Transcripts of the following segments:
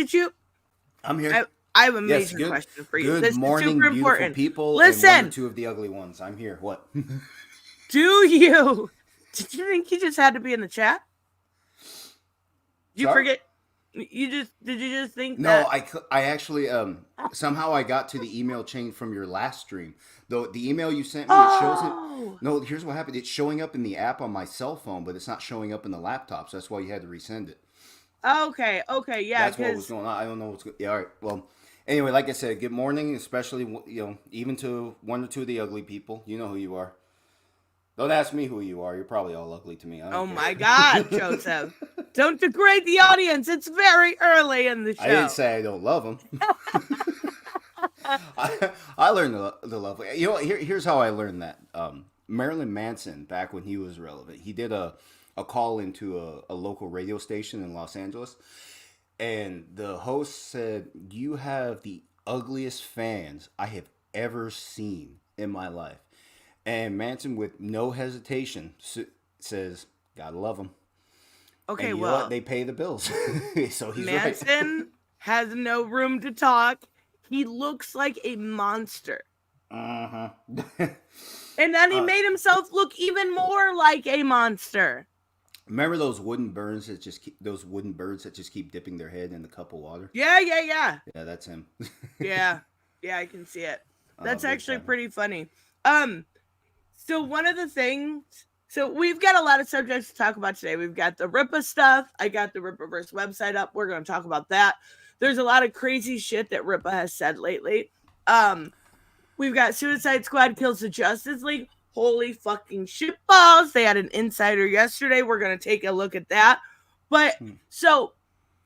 Did you? I'm here. I have a Yes, major question for you. good This is morning, super beautiful important. people, and one or Listen, two of the ugly ones. I'm here. What? do you? Did you think you just had to be in the chat? Did you Sorry? forget? Did you just think No, that? I actually somehow I got to the email chain from your last stream. Though the email you sent me, it shows it. Oh, No, here's what happened. It's showing up in the app on my cell phone, but it's not showing up in the laptop. So that's why you had to resend it. okay, yeah, That's what was because going on. I don't know what's good. Yeah, all right. Well, anyway, like I said, good morning, especially even to one or two of the ugly people. You know who you are. Don't ask me who you are. You're probably all ugly to me. I oh don't my care. God, Joseph, don't degrade the audience. It's very early in the I didn't show. say I don't love them. I learned the love. You know, here's how I learned that. Marilyn Manson, back when he was relevant, he did a call into a local radio station in Los Angeles, and the host said, "You have the ugliest fans I have ever seen in my life." And Manson, with no hesitation, says, "Gotta love them." Okay, And you know what? well, They pay the bills, so he's right. Manson has no room to talk. He looks like a monster. Uh-huh. And then he made himself look even more like a monster. Remember those wooden birds that just keep dipping their head in the cup of water? Yeah. Yeah, that's him. Yeah, I can see it. That's Big actually time. pretty funny. So one of the things, so we've got a lot of subjects to talk about today. We've got the Rippa stuff. I got the Rippaverse website up. We're going to talk about that. There's a lot of crazy shit that Rippa has said lately. We've got Suicide Squad kills the Justice League. Holy fucking shitballs. They had an insider yesterday. We're going to take a look at that. But so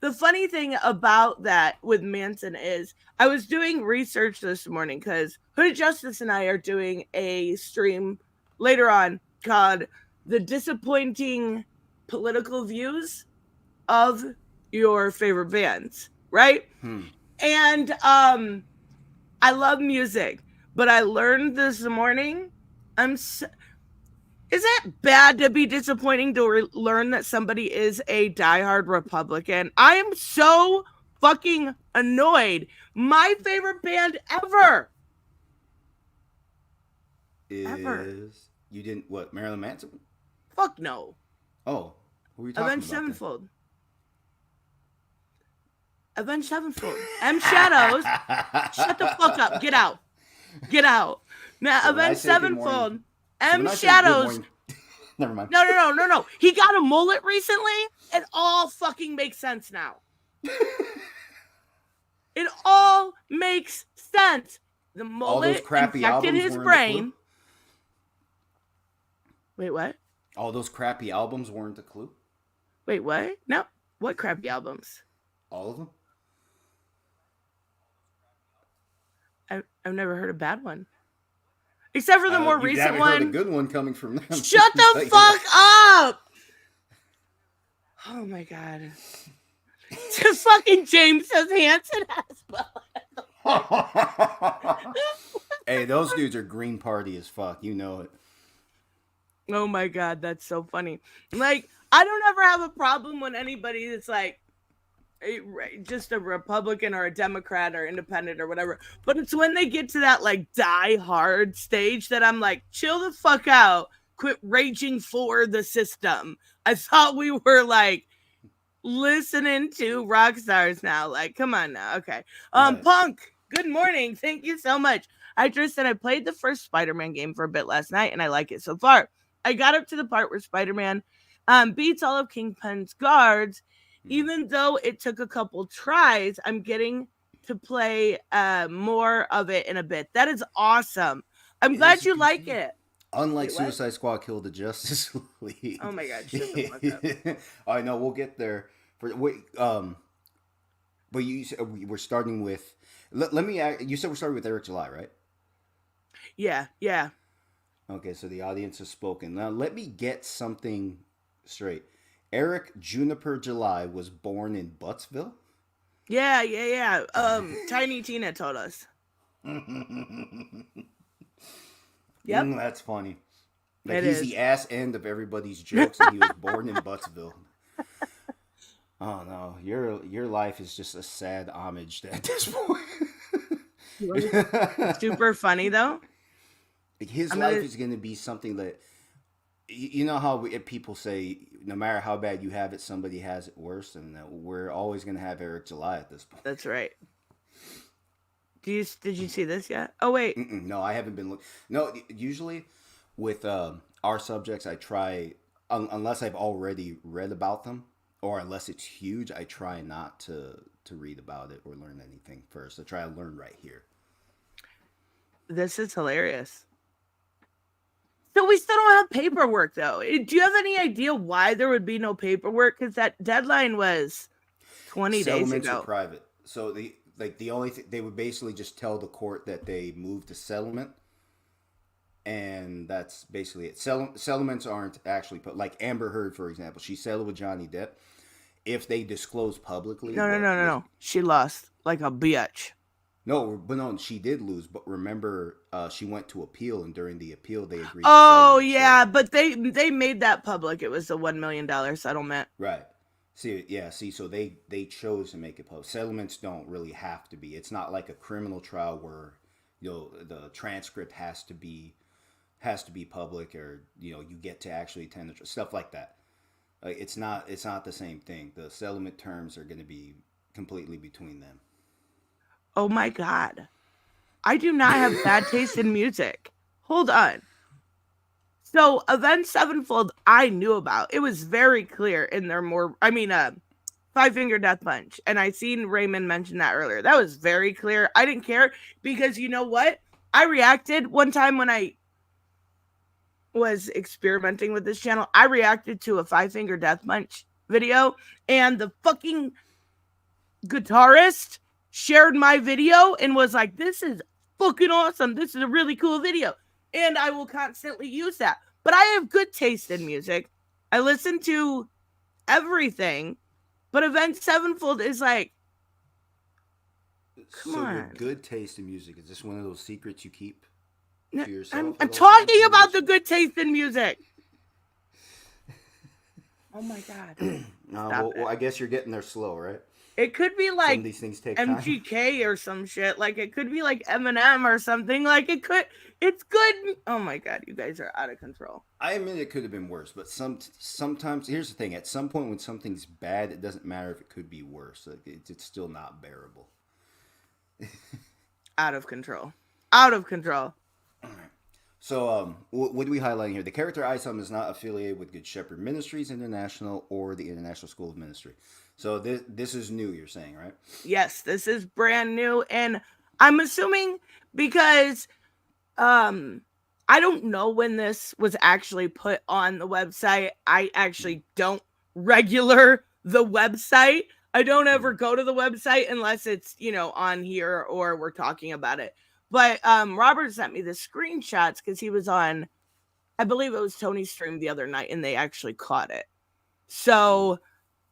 the funny thing about that with Manson is I was doing research this morning because Hooded Justice and I are doing a stream later on called The Disappointing Political Views of Your Favorite Bands, right? And I love music, but I learned this morning is it bad to be disappointing to learn that somebody is a diehard Republican? I am so fucking annoyed. My favorite band ever. You didn't what? Marilyn Manson? Fuck no. Oh, who were you talking Avenged about then? Sevenfold. Avenged Sevenfold. M Shadows. Shut the fuck up. Get out. Now, So Avenged Sevenfold. M when I say good Shadows. morning, never mind. No. He got a mullet recently. It all fucking makes sense now. It all makes sense. The mullet infected his brain. Wait, what? All those crappy albums weren't a clue? Wait, what? No. What crappy albums? All of them? I've never heard a bad one. Except for the more recent one. Heard a good one coming from them. Shut the fuck up! Oh my God. Just fucking James says Hanson has Hey, those dudes are Green Party as fuck. You know it. Oh my God, that's so funny. Like, I don't ever have a problem when anybody that's like just a Republican or a Democrat or independent or whatever. But it's when they get to that like die hard stage that I'm like, chill the fuck out. Quit raging for the system. I thought we were like listening to rock stars now. Like, come on now. Okay. Right. Punk, good morning. Thank you so much. I played the first Spider-Man game for a bit last night and I like it so far. I got up to the part where Spider-Man beats all of Kingpin's guards. Even though it took a couple tries, I'm getting to play more of it in a bit. That is awesome. I'm glad you like it. Unlike Suicide Squad Kill the Justice League. Oh my God, shut the fuck up. I know, we'll get there. But we're starting with. Let me. You said we're starting with Eric July, right? Yeah. Okay, so the audience has spoken. Now let me get something straight. Eric Juniper July was born in Buttsville? Yeah. Tiny Tina told us. Yep. That's funny. Like, he's the ass end of everybody's jokes, and he was born in Buttsville. Oh no, your life is just a sad homage at this point. Super funny though. His I'm life gonna. is going to be something that you know how people say no matter how bad you have it, somebody has it worse, and we're always going to have Eric July at this point. That's right. Did you see this yet? Oh wait. No, I haven't been looking. No, usually with our subjects, I try unless I've already read about them or unless it's huge, I try not to read about it or learn anything first. I try to learn right here. This is hilarious. So we still don't have paperwork though. Do you have any idea why there would be no paperwork? Because that deadline was 20 days Settlements are ago. private, so the only they would basically just tell the court that they moved to settlement, and that's basically it. Settlements aren't actually put like Amber Heard, for example. She settled with Johnny Depp. If they disclose publicly, No. She lost like a bitch. No, but no, she did lose. But remember, she went to appeal, and during the appeal, they agreed. Oh to yeah, but they made that public. It was a $1 million settlement. Right. See, so they chose to make it public. Settlements don't really have to be. It's not like a criminal trial where the transcript has to be public, or you get to actually attend the stuff like that. It's not the same thing. The settlement terms are going to be completely between them. Oh my god. I do not have bad taste in music. Hold on. So Avenged Sevenfold I knew about. It was very clear in their Five Finger Death Punch. And I seen Raymond mention that earlier. That was very clear. I didn't care because you know what? I reacted one time when I was experimenting with this channel. I reacted to a Five Finger Death Punch video and the fucking guitarist shared my video and was like, this is fucking awesome. This is a really cool video. And I will constantly use that. But I have good taste in music. I listen to everything. But Avenged Sevenfold is like, come on. Your good taste in music, is this one of those secrets you keep to yourself? I'm talking about the good taste in music. Oh my god. Well, I guess you're getting there slow, right? It could be like these things take MGK time. Or some shit. Like it could be like Eminem or something. Like it's good. Oh my god, you guys are out of control. I admit it could have been worse, but sometimes here's the thing: at some point when something's bad, it doesn't matter if it could be worse. It's still not bearable. Out of control. Out of control. All right. So, what are we highlighting here? The character Isom is not affiliated with Good Shepherd Ministries International or the International School of Ministry. So this is new, you're saying, right? Yes, this is brand new, and I'm assuming because I don't know when this was actually put on the website. I actually don't regular the website. I don't ever go to the website unless it's, on here or we're talking about it. But Robert sent me the screenshots because he was on, I believe it was Tony's stream the other night, and they actually caught it. So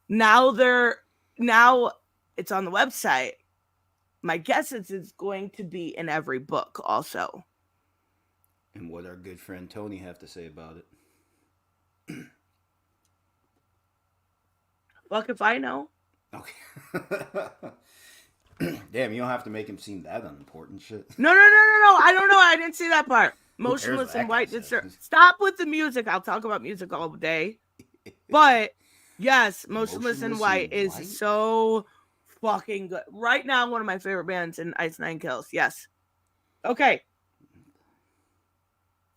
now it's on the website. My guess is it's going to be in every book also. And what our good friend Tony have to say about it? Fuck if I know. Okay. Damn, you don't have to make him seem that unimportant shit. No. I don't know. I didn't see that part. Motionless in White. Stop with the music. I'll talk about music all day. But yes, Motionless in White is so fucking good. Right now, one of my favorite bands in Ice Nine Kills. Yes. Okay.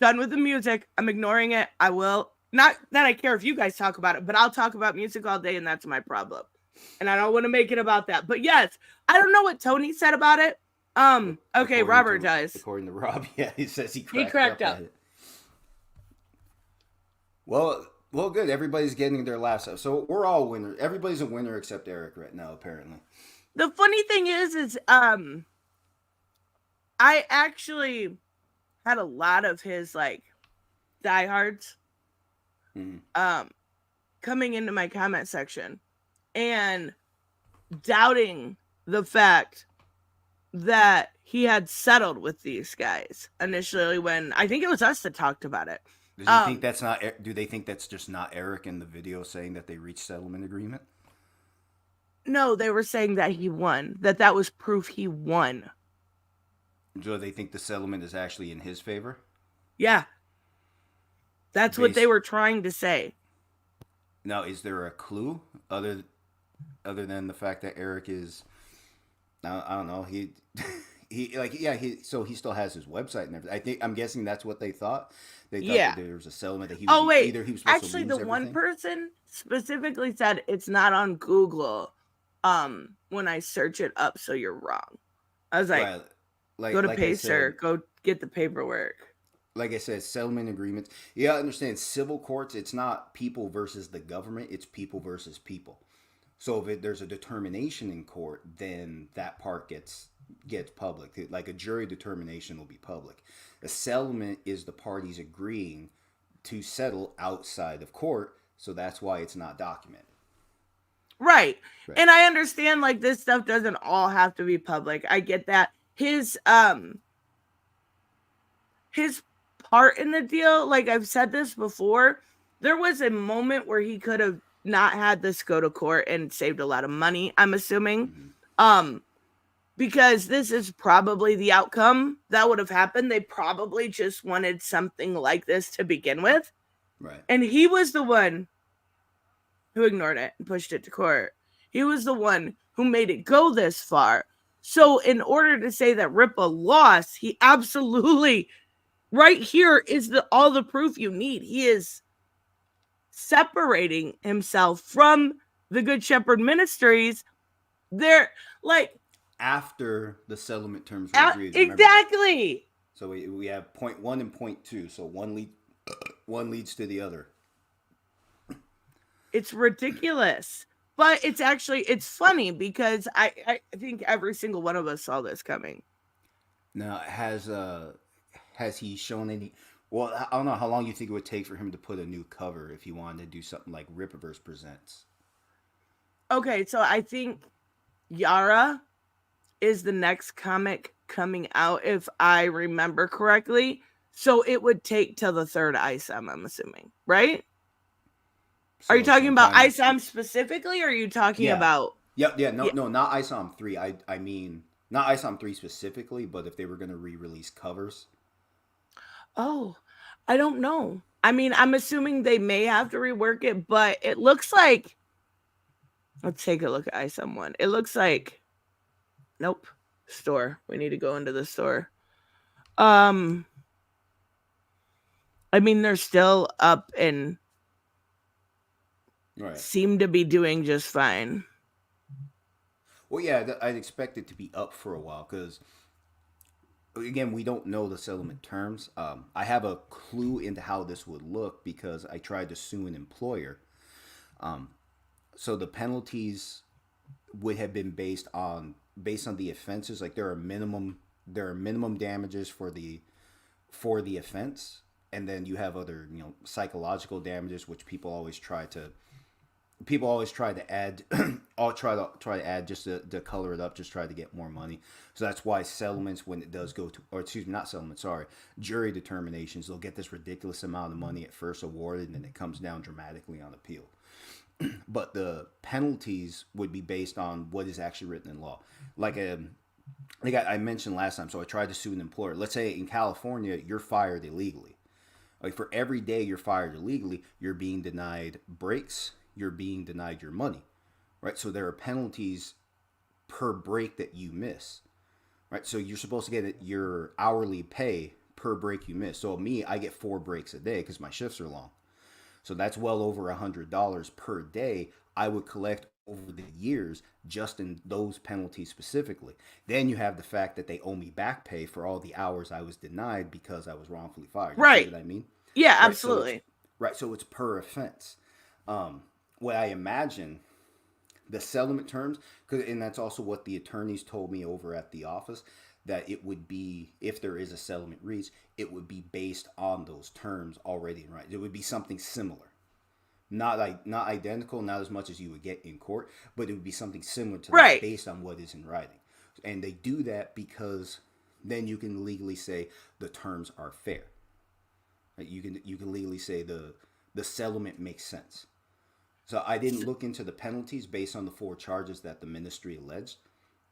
Done with the music. I'm ignoring it. I will. Not that I care if you guys talk about it, but I'll talk about music all day, and that's my problem. And I don't want to make it about that. But yes, I don't know what Tony said about it. Okay, Robert does. According to Rob, yeah, he says he cracked up. Well, good. Everybody's getting their laughs out. So we're all winners. Everybody's a winner except Eric right now, apparently. The funny thing is I actually had a lot of his like diehards coming into my comment section and doubting the fact that he had settled with these guys initially when I think it was us that talked about it. Does he think that's not? Do they think that's just not Eric in the video saying that they reached settlement agreement? No, they were saying that he won. That was proof he won. Do they think the settlement is actually in his favor? Yeah, that's what they Based were trying to say. now, is there a clue other than the fact that Eric is? I don't know. He he like yeah he so he still has his website and everything. I'm guessing that's what they thought. They thought that Yeah. there was a settlement that he was Oh wait, either he was supposed to actually, the lose one everything. person specifically said it's not on Google. When I search it up, so you're wrong. I was like, Right. go to Like I Pacer, said, go get the paperwork. settlement agreements. You gotta understand, civil courts. It's not people versus the government. It's people versus people. So if there's a determination in court, then that part gets public. Like a jury determination will be public. A settlement is the parties agreeing to settle outside of court. So that's why it's not documented. Right. Right. And I understand like this stuff doesn't all have to be public. I get that. His part in the deal, like I've said this before, there was a moment where he could have not had this go to court and saved a lot of money, I'm assuming. Mm-hmm. Um because this is probably the outcome that would have happened. They probably just wanted something like this to begin with. Right. And he was the one who ignored it and pushed it to court. He was the one who made it go this far. So, in order to say that Rippa lost, he absolutely, right here is all the proof you need. He is separating himself from the Good Shepherd Ministries. They're like, After the settlement terms were agreed, remember that. exactly. So we have point one and point two. So one leads to the other. It's ridiculous. But it's funny because I think every single one of us saw this coming. Now, has he shown any? Well, I don't know how long you think it would take for him to put a new cover if he wanted to do something like Rippaverse presents. Okay, so I think Yara is the next comic coming out, if I remember correctly. So it would take till the third ISOM, I'm assuming, right? Are you So talking about sometime next ISOM year. specifically, or are you talking Yeah. about? Yep. Yeah. No. Yeah. No. Not ISOM 3. I mean not ISOM 3 specifically, but if they were going to re-release covers. Oh, I don't know. I mean, I'm assuming they may have to rework it, but it looks like. Let's take a look at ISOM 1. It looks like. Nope. Store. We need to go into the store. I mean, they're still up and Right. seem to be doing just fine. Well, yeah, I'd expect it to be up for a while because, again, we don't know the settlement terms. I have a clue into how this would look because I tried to sue an employer. So the penalties would have been based on the offenses. Like there are minimum damages for the offense, and then you have other psychological damages, which people always try to add. I'll try to add just to color it up, just try to get more money. So that's why settlements, when it does go to, or excuse me, not settlements, sorry, jury determinations, they'll get this ridiculous amount of money at first awarded, and then it comes down dramatically on appeal. But the penalties would be based on what is actually written in law. Like I mentioned last time, so I tried to sue an employer. Let's say in California, you're fired illegally. Like for every day you're fired illegally, you're being denied breaks, you're being denied your money, right? So there are penalties per break that you miss, right? So you're supposed to get your hourly pay per break you miss. So me, I get 4 breaks a day because my shifts are long. So that's well over $100 per day I would collect over the years just in those penalties specifically. Then you have the fact that they owe me back pay for all the hours I was denied because I was wrongfully fired. You see Right. what I mean? Yeah, Right. So it's absolutely. right. So it's per offense. What I imagine the settlement terms, and that's also what the attorneys told me over at the office, that it would be, if there is a settlement reached, it would be based on those terms already in writing. It would be something similar, not identical, not as much as you would get in court, but it would be something similar to that Right. based on what is in writing. And they do that because then you can legally say the terms are fair. Right? You can legally say the settlement makes sense. So I didn't look into the penalties based on the 4 charges that the ministry alleged,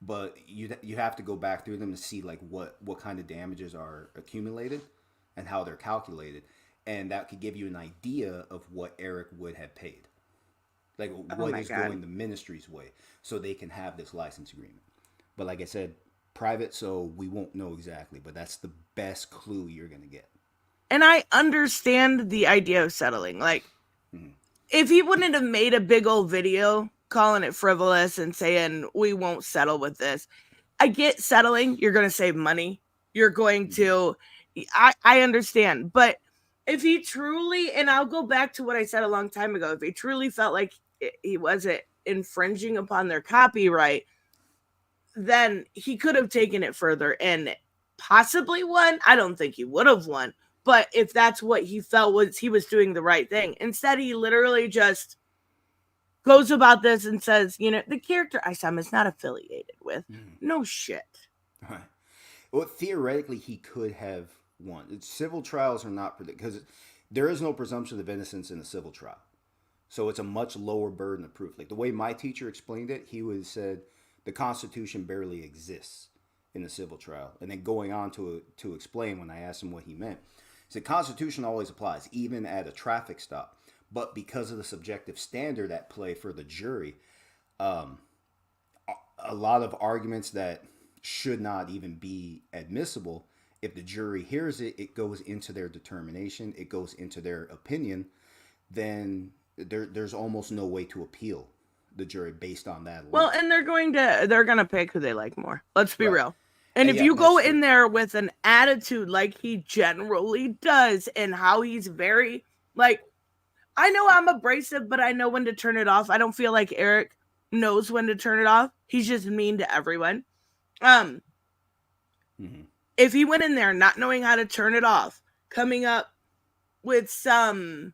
but you have to go back through them to see like what kind of damages are accumulated and how they're calculated, and that could give you an idea of what Eric would have paid, like Oh what my is God. going the ministry's way, so they can have this license agreement. But like I said, private, so we won't know exactly. But that's the best clue you're gonna get. And I understand the idea of settling. Like, Mm-hmm. if he wouldn't have made a big old video calling it frivolous and saying we won't settle with this, I get settling. You're going to save money. You're going Mm-hmm. to. I understand, but if he truly, and I'll go back to what I said a long time ago, if he truly felt like he wasn't infringing upon their copyright, then he could have taken it further and possibly won. I don't think he would have won, but if that's what he felt was he was doing the right thing. Instead, he literally just goes about this and says, the character Isam is not affiliated with. Mm-hmm. No shit. Right. Well, theoretically, he could have won. Civil trials are not because there is no presumption of innocence in a civil trial, so it's a much lower burden of proof. Like the way my teacher explained it, he would said the Constitution barely exists in a civil trial, and then going on to explain when I asked him what he meant, he said Constitution always applies, even at a traffic stop, but because of the subjective standard at play for the jury, um, a lot of arguments that should not even be admissible, if the jury hears it, it goes into their determination, it goes into their opinion, then there's almost no way to appeal the jury based on that alone. Well, and they're gonna pick who they like more. Let's be Right. real. And if Yeah, you go that's in true. there with an attitude like he generally does, and how he's very like, I know I'm abrasive, but I know when to turn it off. I don't feel like Eric knows when to turn it off. He's just mean to everyone. Mm-hmm. If he went in there not knowing how to turn it off, coming up with some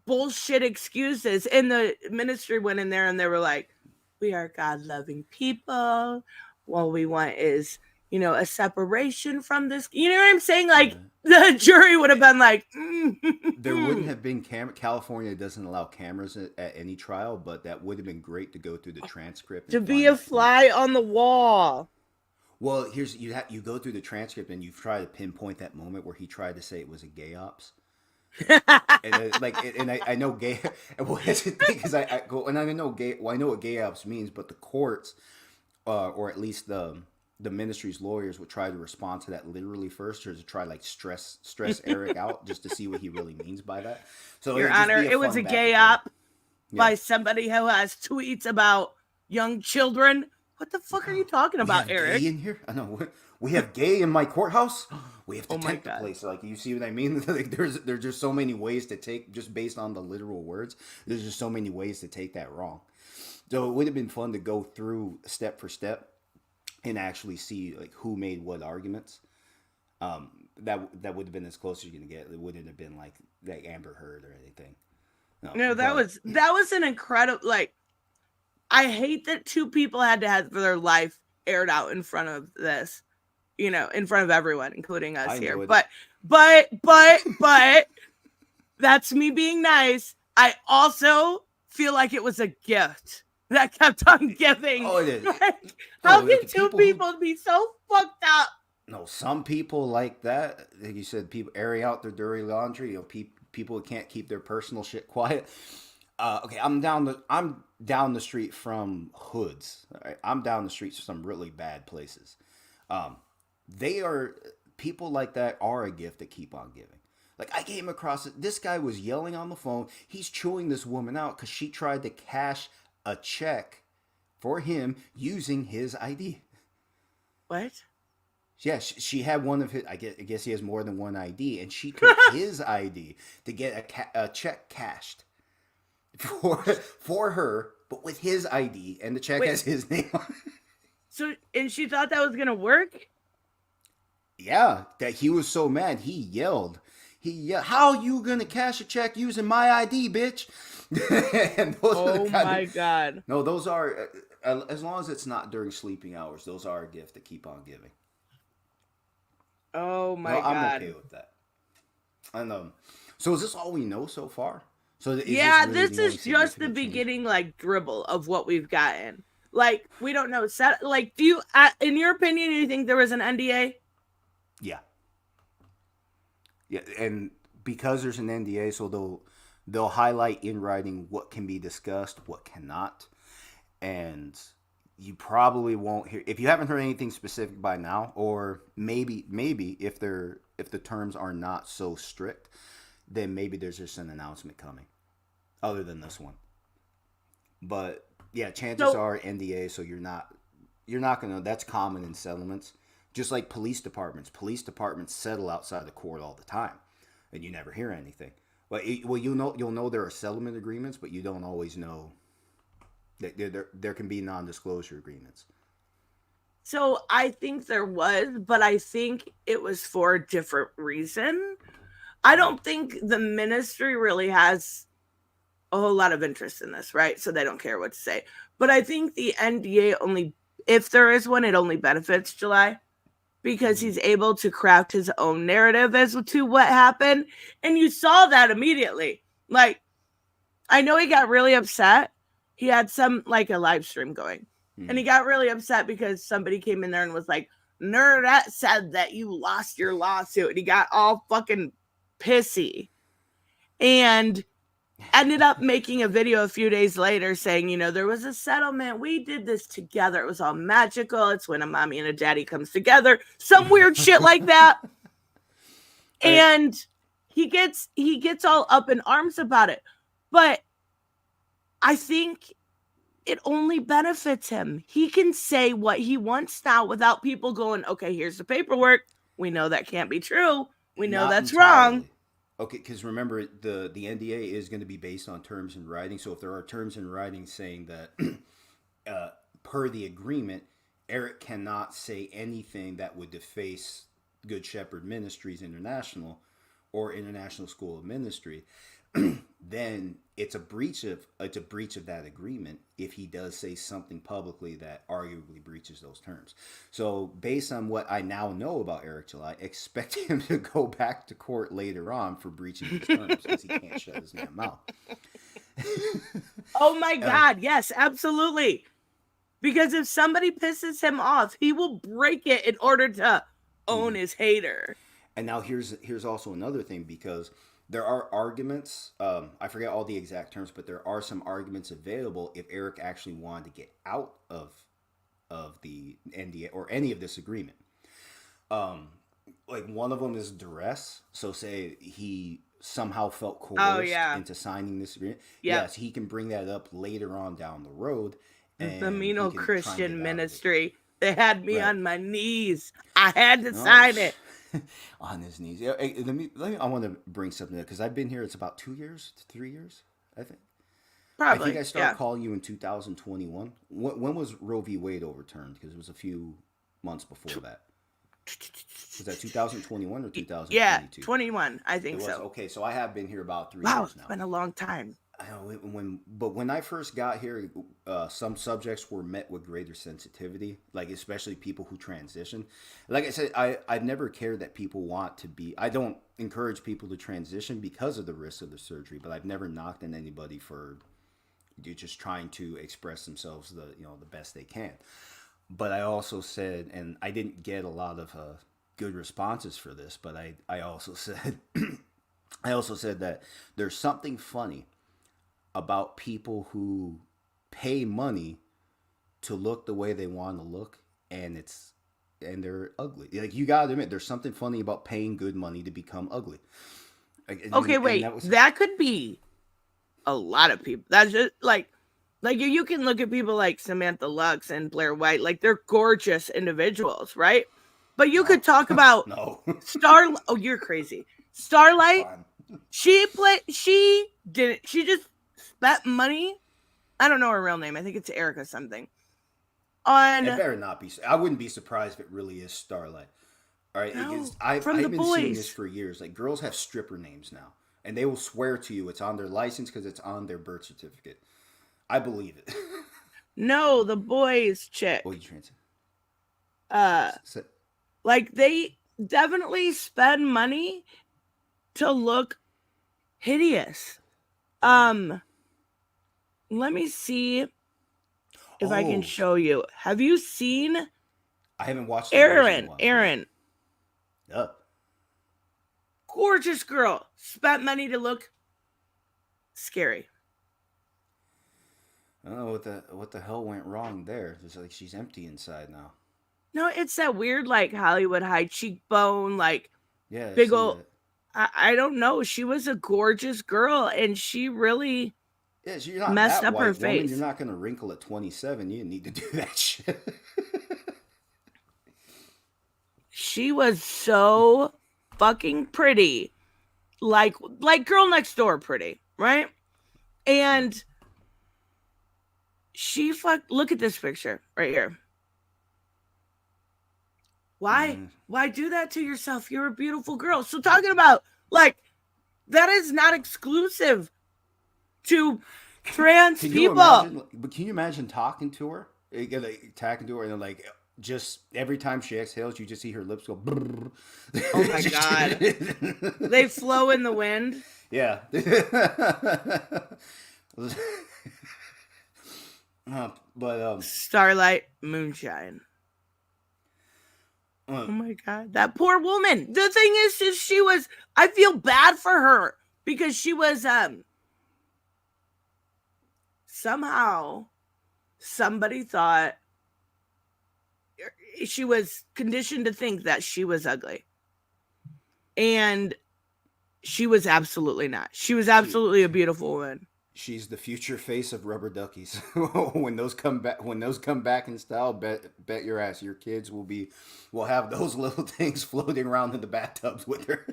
bullshit excuses, and the ministry went in there and they were like, we are God-loving people. What we want is, a separation from this. You know what I'm saying? Like, the jury would have been like, There wouldn't have been California doesn't allow cameras at any trial, but that would have been great to go through the transcript to and be find a out. fly on the wall. Well, here's you go through the transcript and you try to pinpoint that moment where he tried to say it was a gay ops. And I know gay. Well, that's the thing because I go and I know gay. Well, I know what gay ops means, but the courts, or at least the ministry's lawyers would try to respond to that literally first, or to try like stress Eric out just to see what he really means by that. So Your it'd just Honor, be it was fun a back gay and forth. op by somebody who has tweets about young children. What the fuck are you talking about, we have Eric? gay in here? I know we have gay in my courthouse. We have to Oh my tent the God. place. Like, you see what I mean? Like, there's just so many ways to take just based on the literal words. There's just so many ways to take that wrong. So it would have been fun to go through step for step and actually see like who made what arguments. That would have been as close as you're gonna get. It wouldn't have been like Amber Heard or anything. No, that was an incredible. Like, I hate that 2 people had to have their life aired out in front of this, in front of everyone, including us here. But that's me being nice. I also feel like it was a gift that kept on giving. Oh, it is. Like, how can 2 people be so fucked up? No, some people like that. Like you said, people airing out their dirty laundry. People can't keep their personal shit quiet. Okay, I'm down the street from hoods. Right? I'm down the streets from some really bad places. They are people like that are a gift that keep on giving. Like I came across it. This guy was yelling on the phone. He's chewing this woman out because she tried to cash a check for him using his ID. What? Yeah, she had one of his. I guess he has more than one ID, and she took his ID to get a check cashed for her, but with his ID, and the check has his name on it. So, and she thought that was gonna work? Yeah, that he was so mad, he yelled. How you gonna cash a check using my ID, bitch? And oh my God. No, those are, as long as it's not during sleeping hours, those are a gift that keep on giving. Oh my God. I'm okay with that. And so is this all we know so far? So is this Yeah, really this the only is just the significant change? beginning, like dribble of what we've gotten. Like we don't know. Like, do you, in your opinion, do you think there was an NDA? Yeah, yeah, and because there's an NDA, so they'll highlight in writing what can be discussed, what cannot, and you probably won't hear if you haven't heard anything specific by now, or maybe if the terms are not so strict, then maybe there's just an announcement coming, other than this one. But yeah, chances So are NDA, so you're not gonna. That's common in settlements, just like police departments. Police departments settle outside the court all the time, and you never hear anything. Well, you'll know there are settlement agreements, but you don't always know that there can be non-disclosure agreements. So I think there was, but I think it was for a different reason. I don't think the ministry really has a whole lot of interest in this, right? So they don't care what to say. But I think the NDA only, if there is one, it only benefits July because Mm-hmm. he's able to craft his own narrative as to what happened. And you saw that immediately. Like, I know he got really upset. He had some, like, a live stream going. And Mm-hmm. he got really upset because somebody came in there and was like, Nerdette said that you lost your lawsuit. And he got all fucking pissy. And ended up making a video a few days later saying, there was a settlement. We did this together. It was all magical. It's when a mommy and a daddy comes together. Some weird shit like that. And he gets all up in arms about it. But I think it only benefits him. He can say what he wants now without people going, okay, here's the paperwork. We know that can't be true. We know Not that's wrong. entirely. Okay, because remember the NDA is going to be based on terms in writing. So if there are terms in writing saying that, per the agreement, Eric cannot say anything that would deface Good Shepherd Ministries International or International School of Ministry, then it's a breach of that agreement if he does say something publicly that arguably breaches those terms. So based on what I now know about Eric July, expect him to go back to court later on for breaching these terms because he can't shut his damn mouth. Oh my uh, God. Yes, absolutely. Because if somebody pisses him off, he will break it in order to own mhm. his hater. And now here's also another thing because there are arguments. I forget all the exact terms, but there are some arguments available if Eric actually wanted to get out of the NDA or any of this agreement. Um, like one of them is duress. So say he somehow felt Oh coerced yeah. into signing this agreement. Yep. Yes, he can bring that up later on down the road, The and mean he old can try and Christian get out of it. ministry. They had me Right. on my knees. I had to No, sign it. on his knees. Yeah, hey, let me. I want to bring something up because I've been here. It's about 2 years, 3 years, I think. I think Probably. I started Yeah. calling you in 2021. When was Roe v. Wade overturned? Because it was a few months before that. Was that 2021 or Yeah. 2022? 21. I It think was so. okay. So I have been here about three Wow. years It's now. been a long time. I know but when I first got here, some subjects were met with greater sensitivity, like especially people who transition. Like I said, I've never cared that people want to be. I don't encourage people to transition because of the risk of the surgery, but I've never knocked on anybody for just trying to express themselves the best they can. But I also said, and I didn't get a lot of good responses for this, but I also said I also said that there's something funny about people who pay money to look the way they want to look, and they're ugly. Like you gotta admit, there's something funny about paying good money to become ugly. Okay, And wait. that was That could be a lot of people. That's just like you can look at people like Samantha Lux and Blair White, like they're gorgeous individuals, right? But you no, could talk about no. Oh, you're crazy. Starlight, Fine. she didn't, she just spent money. I don't know her real name. I think it's Erica something. It On better not be. I wouldn't be surprised if it really is Starlight. All right, no, because I've from the I've been seeing this boys. for years. Like girls have stripper names now, and they will swear to you it's on their license because it's on their birth certificate. I believe it. No, the boys chick. Oh, you trans. Uh So, like they definitely spend money to look hideous. Let me see if I can Oh, show you. Have you seen I haven't watched the original one. Aaron, But, gorgeous girl, spent money to look scary. I don't know what the hell went wrong there. It's like she's empty inside now. No, it's that weird like Hollywood high cheekbone, like Yeah, I big see old. that. I don't know. She was a gorgeous girl, and she really Yeah, so you're not messed that up her white woman. You're face. not gonna wrinkle at 27. You didn't need to do that shit. She was so fucking pretty, like girl next door pretty, right? And she look at this picture right here. Why do that to yourself? You're a beautiful girl. So talking about like that is not exclusive to trans Can you people. imagine? But can you imagine talking to her? Like, talking to her, and then like just every time she exhales, you just see her lips go. Brrr. Oh my god! They flow in the wind. Yeah. But Starlight, moonshine. Oh my god, that poor woman. The thing is she was. I feel bad for her because she was somehow somebody thought she was conditioned to think that she was ugly, and she was absolutely not. She was absolutely a beautiful woman. She's the future face of rubber duckies. When those come back in style, bet your ass your kids will have those little things floating around in the bathtubs with her.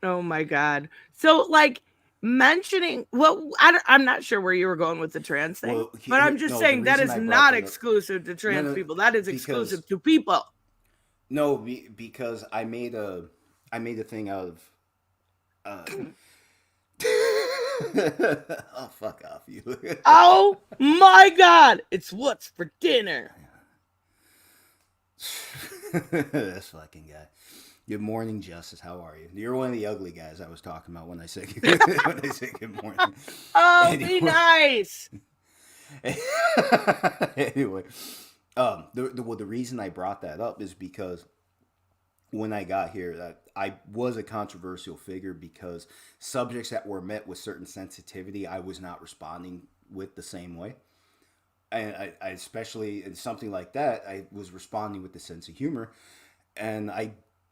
Oh my god. So like mentioning I'm not sure where you were going with the trans thing, Well, but I'm just saying that is not exclusive to trans people. That is exclusive to people. No, because I made a thing out of. Oh, fuck off, you. Oh my god, it's what's for dinner. This fucking guy. Good morning, Justice. How are you? You're one of the ugly guys I was talking about when I said good morning. Oh, anyway. Be nice. Anyway, the reason I brought that up is because when I got here, I was a controversial figure because subjects that were met with certain sensitivity, I was not responding with the same way. And I especially in something like that, I was responding with the sense of humor, and I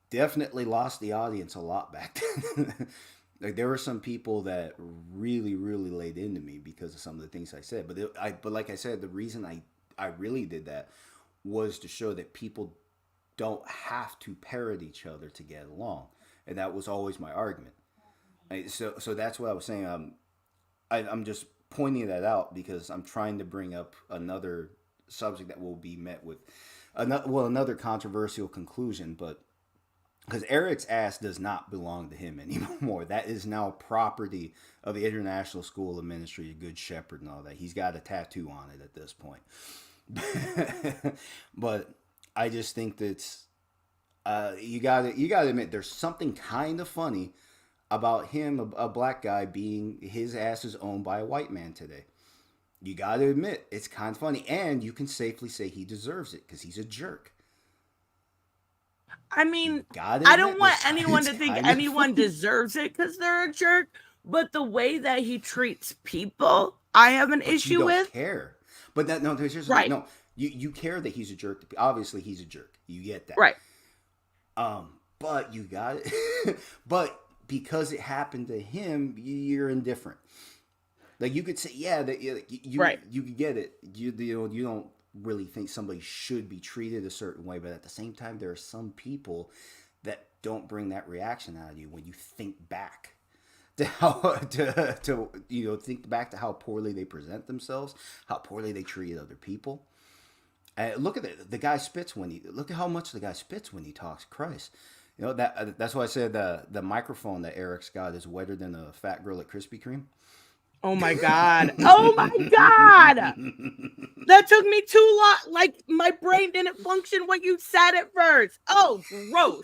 definitely lost the audience a lot back then. Like there were some people that really, really laid into me because of some of the things I said. But like I said, the reason I really did that was to show that people don't have to parrot each other to get along, and that was always my argument. So that's what I was saying. I'm just pointing that out because I'm trying to bring up another subject that will be met with another controversial conclusion, but because Eric's ass does not belong to him anymore. That is now property of the International School of Ministry, Good Shepherd, and all that. He's got a tattoo on it at this point. But I just think that's you gotta admit there's something kind of funny about him, a black guy, being his ass is owned by a white man today. You gotta admit it's kind of funny, and you can safely say he deserves it because he's a jerk. I mean, I don't want anyone to think anyone deserves it because they're a jerk, but the way that he treats people, I have an issue you don't with. Care, but that no, there's just right. No, you care that he's a jerk. Obviously, he's a jerk. You get that, right? But you got it. But because it happened to him, you're indifferent. Like you could say, yeah, that you could get it. You don't really think somebody should be treated a certain way, but at the same time, there are some people that don't bring that reaction out of you when you think back to how to think back to how poorly they present themselves, how poorly they treat other people. Look at the guy spits look at how much the guy spits when he talks. Christ, that's why I said the microphone that Eric's got is wetter than a fat girl at Krispy Kreme. Oh my god! Oh my god! That took me too long. Like my brain didn't function when you said it first. Oh, gross!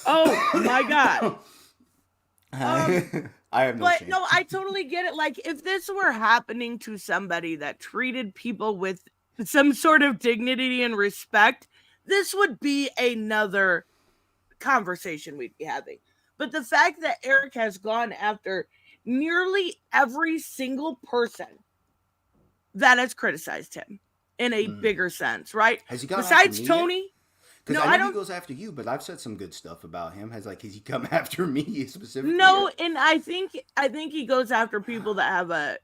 Oh my god! I have no But shame. no, I totally get it. Like, if this were happening to somebody that treated people with some sort of dignity and respect, this would be another conversation we'd be having. But the fact that Eric has gone after nearly every single person that has criticized him in a Mm. bigger sense, right? Has he gone after Besides me yet? Tony, Because no, I I know he don't. goes after you, but I've said some good stuff about him. Has he come after me specifically No, yet? and I think he goes after people that have a.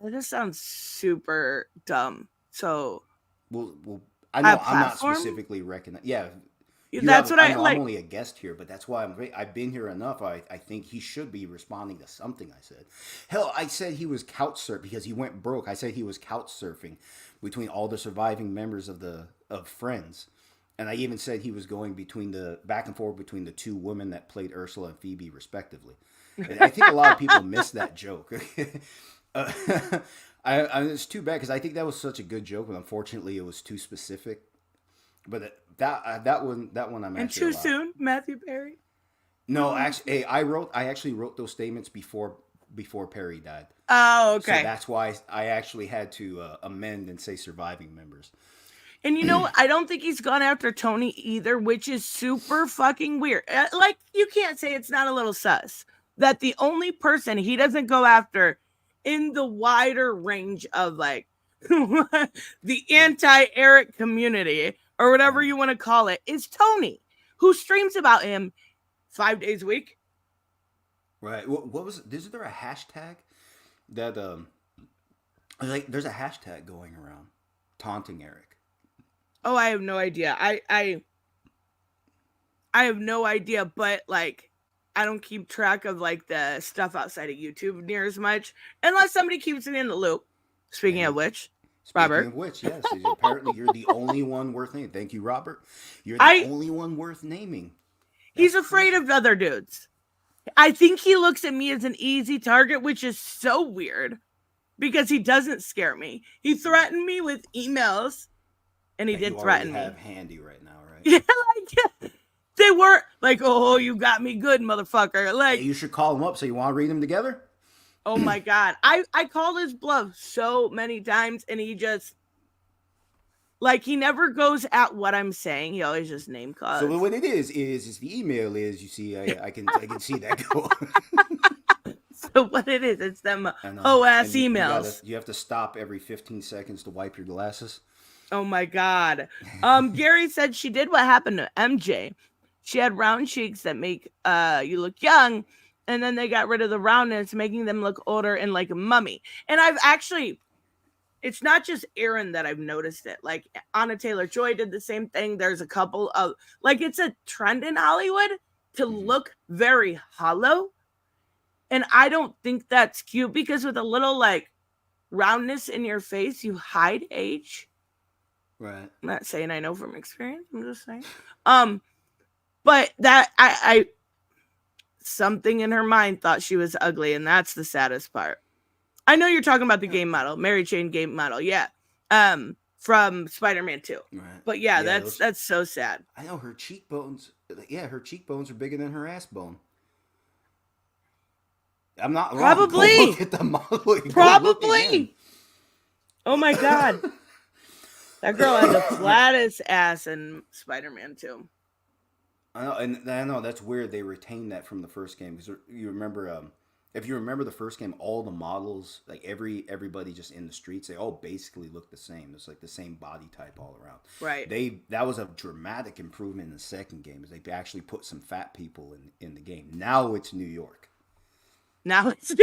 This sounds super dumb. So Well, I a know I'm not platform. specifically recognized. Yeah, you That's have. what I I know I'm like. only a guest here, but that's why I've been here enough. I think he should be responding to something I said. Hell, I said he was couch surf because he went broke. I said he was couch surfing between all the surviving members of Friends. And I even said he was going between the back and forth between the two women that played Ursula and Phoebe, respectively. And I think a lot of people missed that joke. uh, it's too bad because I think that was such a good joke, but unfortunately, it was too specific. But that one I'm And actually too allowed. soon, Matthew Perry. No, Oh, actually, hey, I actually wrote those statements before Perry died. oh, So okay. that's why I actually had to amend and say surviving members. And you know, I don't think he's gone after Tony either, which is super fucking weird. Like, you can't say it's not a little sus that the only person he doesn't go after in the wider range of like the anti Eric community or whatever Mm. you want to call it is Tony, who streams about him 5 days a week. Right. What was? Is there a hashtag that like? There's a hashtag going around taunting Eric. Oh, I have no idea. I have no idea, but like I don't keep track of like the stuff outside of YouTube near as much unless somebody keeps me in the loop. Speaking of And which, speaking Robert, of which, yes, apparently you're the only one worth naming. Thank you, Robert. You're the I only one worth naming. he's That's afraid crazy. of other dudes. I think he looks at me as an easy target, which is so weird because he doesn't scare me. He threatened me with emails and he That did you already threaten have me. handy right now, right? Yeah, like they were like, "Oh, you got me good, motherfucker." Hey, Like, you should call them up. So you want to read them together? oh my god. I called his bluff so many times and he just like he never goes at what I'm saying. He always just name So calls. what it is the email is. You see, I can see that go. So what it is, it's them I know, hoe ass and emails. you have to stop every 15 seconds to wipe your glasses. Oh my god. Gary said she did what happened to MJ. She had round cheeks that make you look young, and then they got rid of the roundness, making them look older and like a mummy. And I've actually it's not just Aaron that I've noticed it. Like Anna Taylor Joy did the same thing. There's a couple of like it's a trend in Hollywood to Hmm. look very hollow. And I don't think that's cute because with a little like roundness in your face, you hide age. Right. I'm not saying I know from experience. I'm just saying. Um, but that I something in her mind thought she was ugly, and that's the saddest part. I know you're talking about the Yeah. game model, Mary Jane game model, yeah. From Spider-Man 2. Right. But yeah, Yeah. that's Those. that's so sad. I know her cheekbones. Yeah, her cheekbones are bigger than her ass bone. I'm not wrong. Go look Probably. at the model. Go look again. Probably. Oh my god. That girl had the flattest ass in Spider-Man 2. I know, and I know that's weird. They retained that from the first game because you remember, if you remember the first game, all the models, like everybody just in the streets, they all basically look the same. It's like the same body type all around. Right. That was a dramatic improvement in the second game. Is they actually put some fat people in the game. Now it's New York. Now it's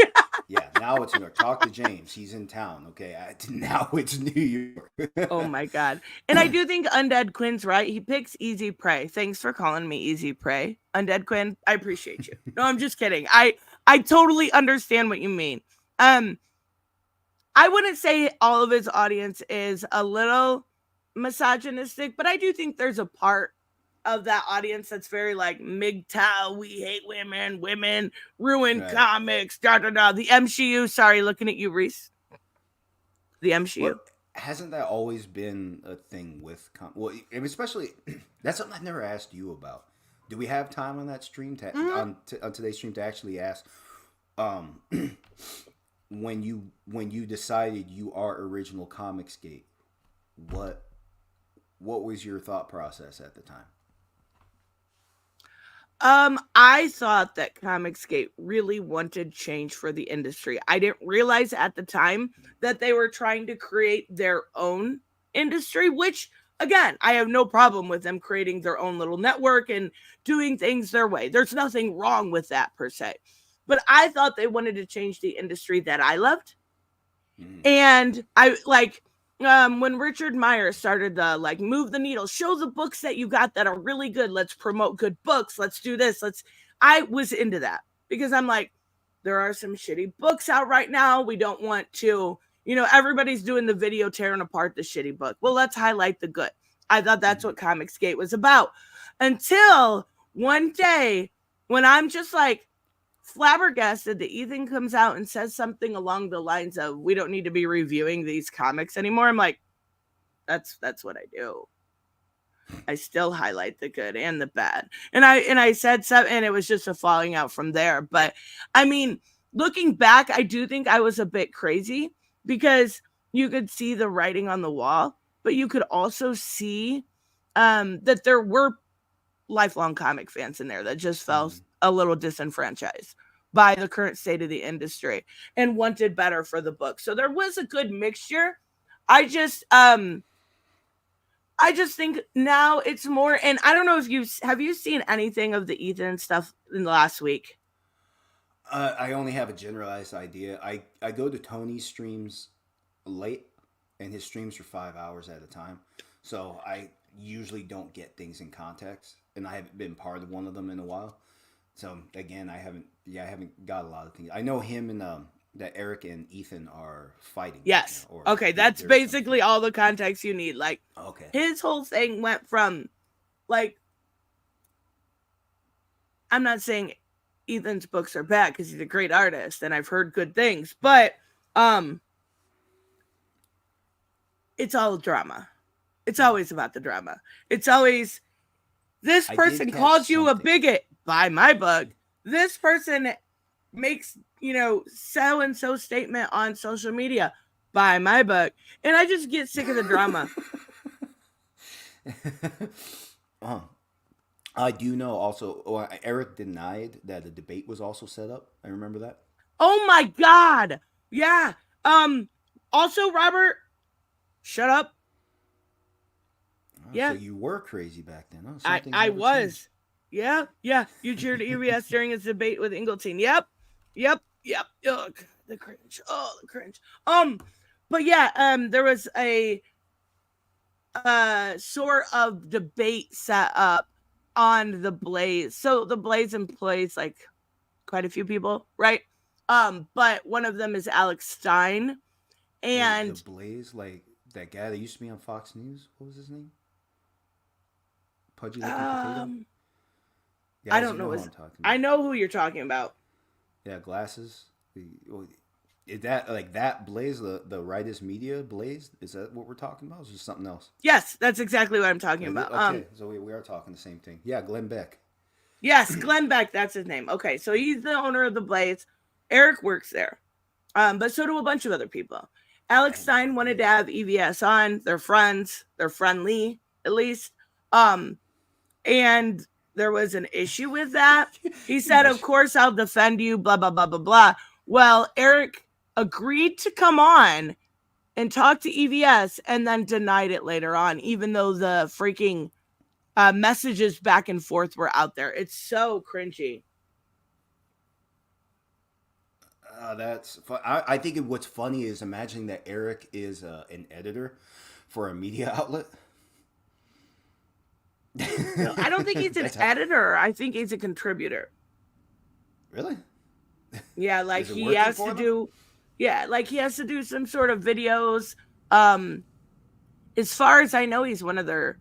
Yeah, now it's New York. Talk to James. He's in town. Okay, now it's New York. oh my god. And I do think Undead Quinn's right. He picks easy prey. Thanks for calling me easy prey. Undead Quinn, I appreciate you. No, I'm just kidding. I totally understand what you mean. Um I wouldn't say all of his audience is a little misogynistic, but I do think there's a part of that audience that's very like MGTOW, we hate women, women ruin Right. comics, da da da. The MCU, sorry, looking at you, Reese. The MCU. What hasn't that always been a thing with well, especially that's something I've never asked you about. Do we have time on that stream Mm-hmm. on today's stream to actually ask um, when you decided you are original Comicsgate, what what was your thought process at the time? I thought that Comicsgate really wanted change for the industry. I didn't realize at the time that they were trying to create their own industry, which again, I have no problem with them creating their own little network and doing things their way. There's nothing wrong with that per se. But I thought they wanted to change the industry that I loved. Mm-hmm. And I like when Richard Meyer started the like move the needle, show the books that you got that are really good. Let's promote good books. Let's do this. I was into that because I'm like, there are some shitty books out right now. We don't want to, everybody's doing the video tearing apart the shitty book. Well, let's highlight the good. I thought that's Mm-hmm. what Comicsgate was about. Until one day when I'm just like, flabbergasted that Ethan comes out and says something along the lines of, "We don't need to be reviewing these comics anymore." I'm like, that's what I do. I still highlight the good and the bad. And I said something, and it was just a falling out from there. But I mean, looking back, I do think I was a bit crazy because you could see the writing on the wall, but you could also see that there were lifelong comic fans in there that just felt Mm-hmm. a little disenfranchised by the current state of the industry and wanted better for the book. So there was a good mixture. I just I just think now it's more, and I don't know if you seen anything of the Ethan stuff in the last week. I only have a generalized idea. I go to Tony's streams late, and his streams are 5 hours at a time. So I usually don't get things in context, and I haven't been part of one of them in a while. So again, I haven't got a lot of things. I know him and that Eric and Ethan are fighting right now, Yes. or Okay, that's there's some basically all the context you need. Like okay. his whole thing went from like, I'm not saying Ethan's books are bad because he's a great artist and I've heard good things, but um it's all drama. It's Hmm. always about the drama. It's always, this I did person catch called you a something. bigot, buy my book. This person makes, so and so statement on social media, buy my book. And I just get sick of the drama. uh, I do know also. Well, Eric denied that a debate was also set up. I remember that. Oh my god. Yeah. Um Also, Robert, shut up. Oh, so Yeah. you were crazy back then. Oh, some I things I never change. was. Yeah. Yeah. You cheered EBS during his debate with Ingleton. Yep. Yep. Yep. Ugh, the cringe. Oh, the cringe. But yeah, there was a sort of debate set up on the Blaze. So the Blaze employs like quite a few people, right? But one of them is Alex Stein. Wait, the And Blaze, like that guy that used to be on Fox News. What was his name? Pudgy looking potato. um I Guys, don't you know know who his, I'm talking I about. know who you're talking about. Yeah, glasses. Is that like that Blaze, the rightist media Blaze? Is that what we're talking about? Or is it something else? Yes, that's exactly what I'm talking Is it? about. Okay, so we are talking the same thing. Yeah, Glenn Beck. Yes, Glenn Beck, that's his name. Okay, so he's the owner of the Blaze. Eric works there. But so do a bunch of other people. I Alex had no Stein wanted idea. to have EVS on. They're friends. They're friendly, at least. Um, and there was an issue with that. He said, "Of Imagine. course, I'll defend you." Blah blah blah blah blah. Well, Eric agreed to come on and talk to EVS, and then denied it later on, even though the freaking messages back and forth were out there. It's so cringy. That's. I think what's funny is imagining that Eric is an editor for a media outlet. No, I don't think he's an That's how, editor. I think he's a contributor. really. Yeah, like Is it he working has to for them? do, yeah, like he has to do some sort of videos. Um, as far as I know, he's one of their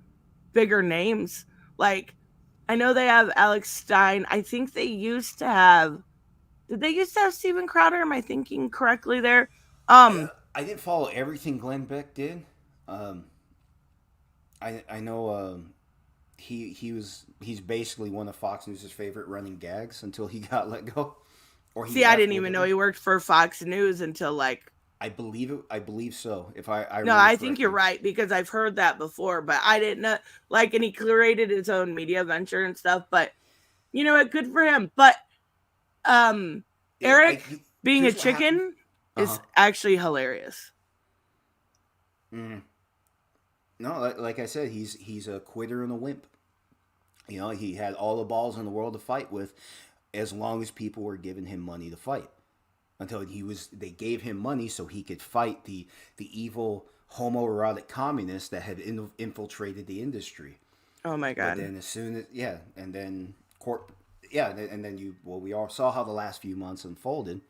bigger names. Like, I know they have Alex Stein. I think they used to have, did they used to have Steven Crowder? Am I thinking correctly there? I Um, I didn't follow everything Glenn Beck did. Um, I know. he's basically one of Fox News' favorite running gags until he got let go, or he See, I left. didn't even know he worked for Fox News until like. I believe it. I believe so. If I No, remember I think you're correctly. right because I've heard that before, but I didn't know. Like, and he created his own media venture and stuff. But you know what? Good for him. But um, Eric being a Here's what happened. chicken Uh huh. is actually hilarious. Mm. No, like I said, he's a quitter and a wimp. You know, he had all the balls in the world to fight with, as long as people were giving him money to fight. Until they gave him money so he could fight the evil homoerotic communists that had infiltrated the industry. Oh my But god. then as soon as and then and then we all saw how the last few months unfolded.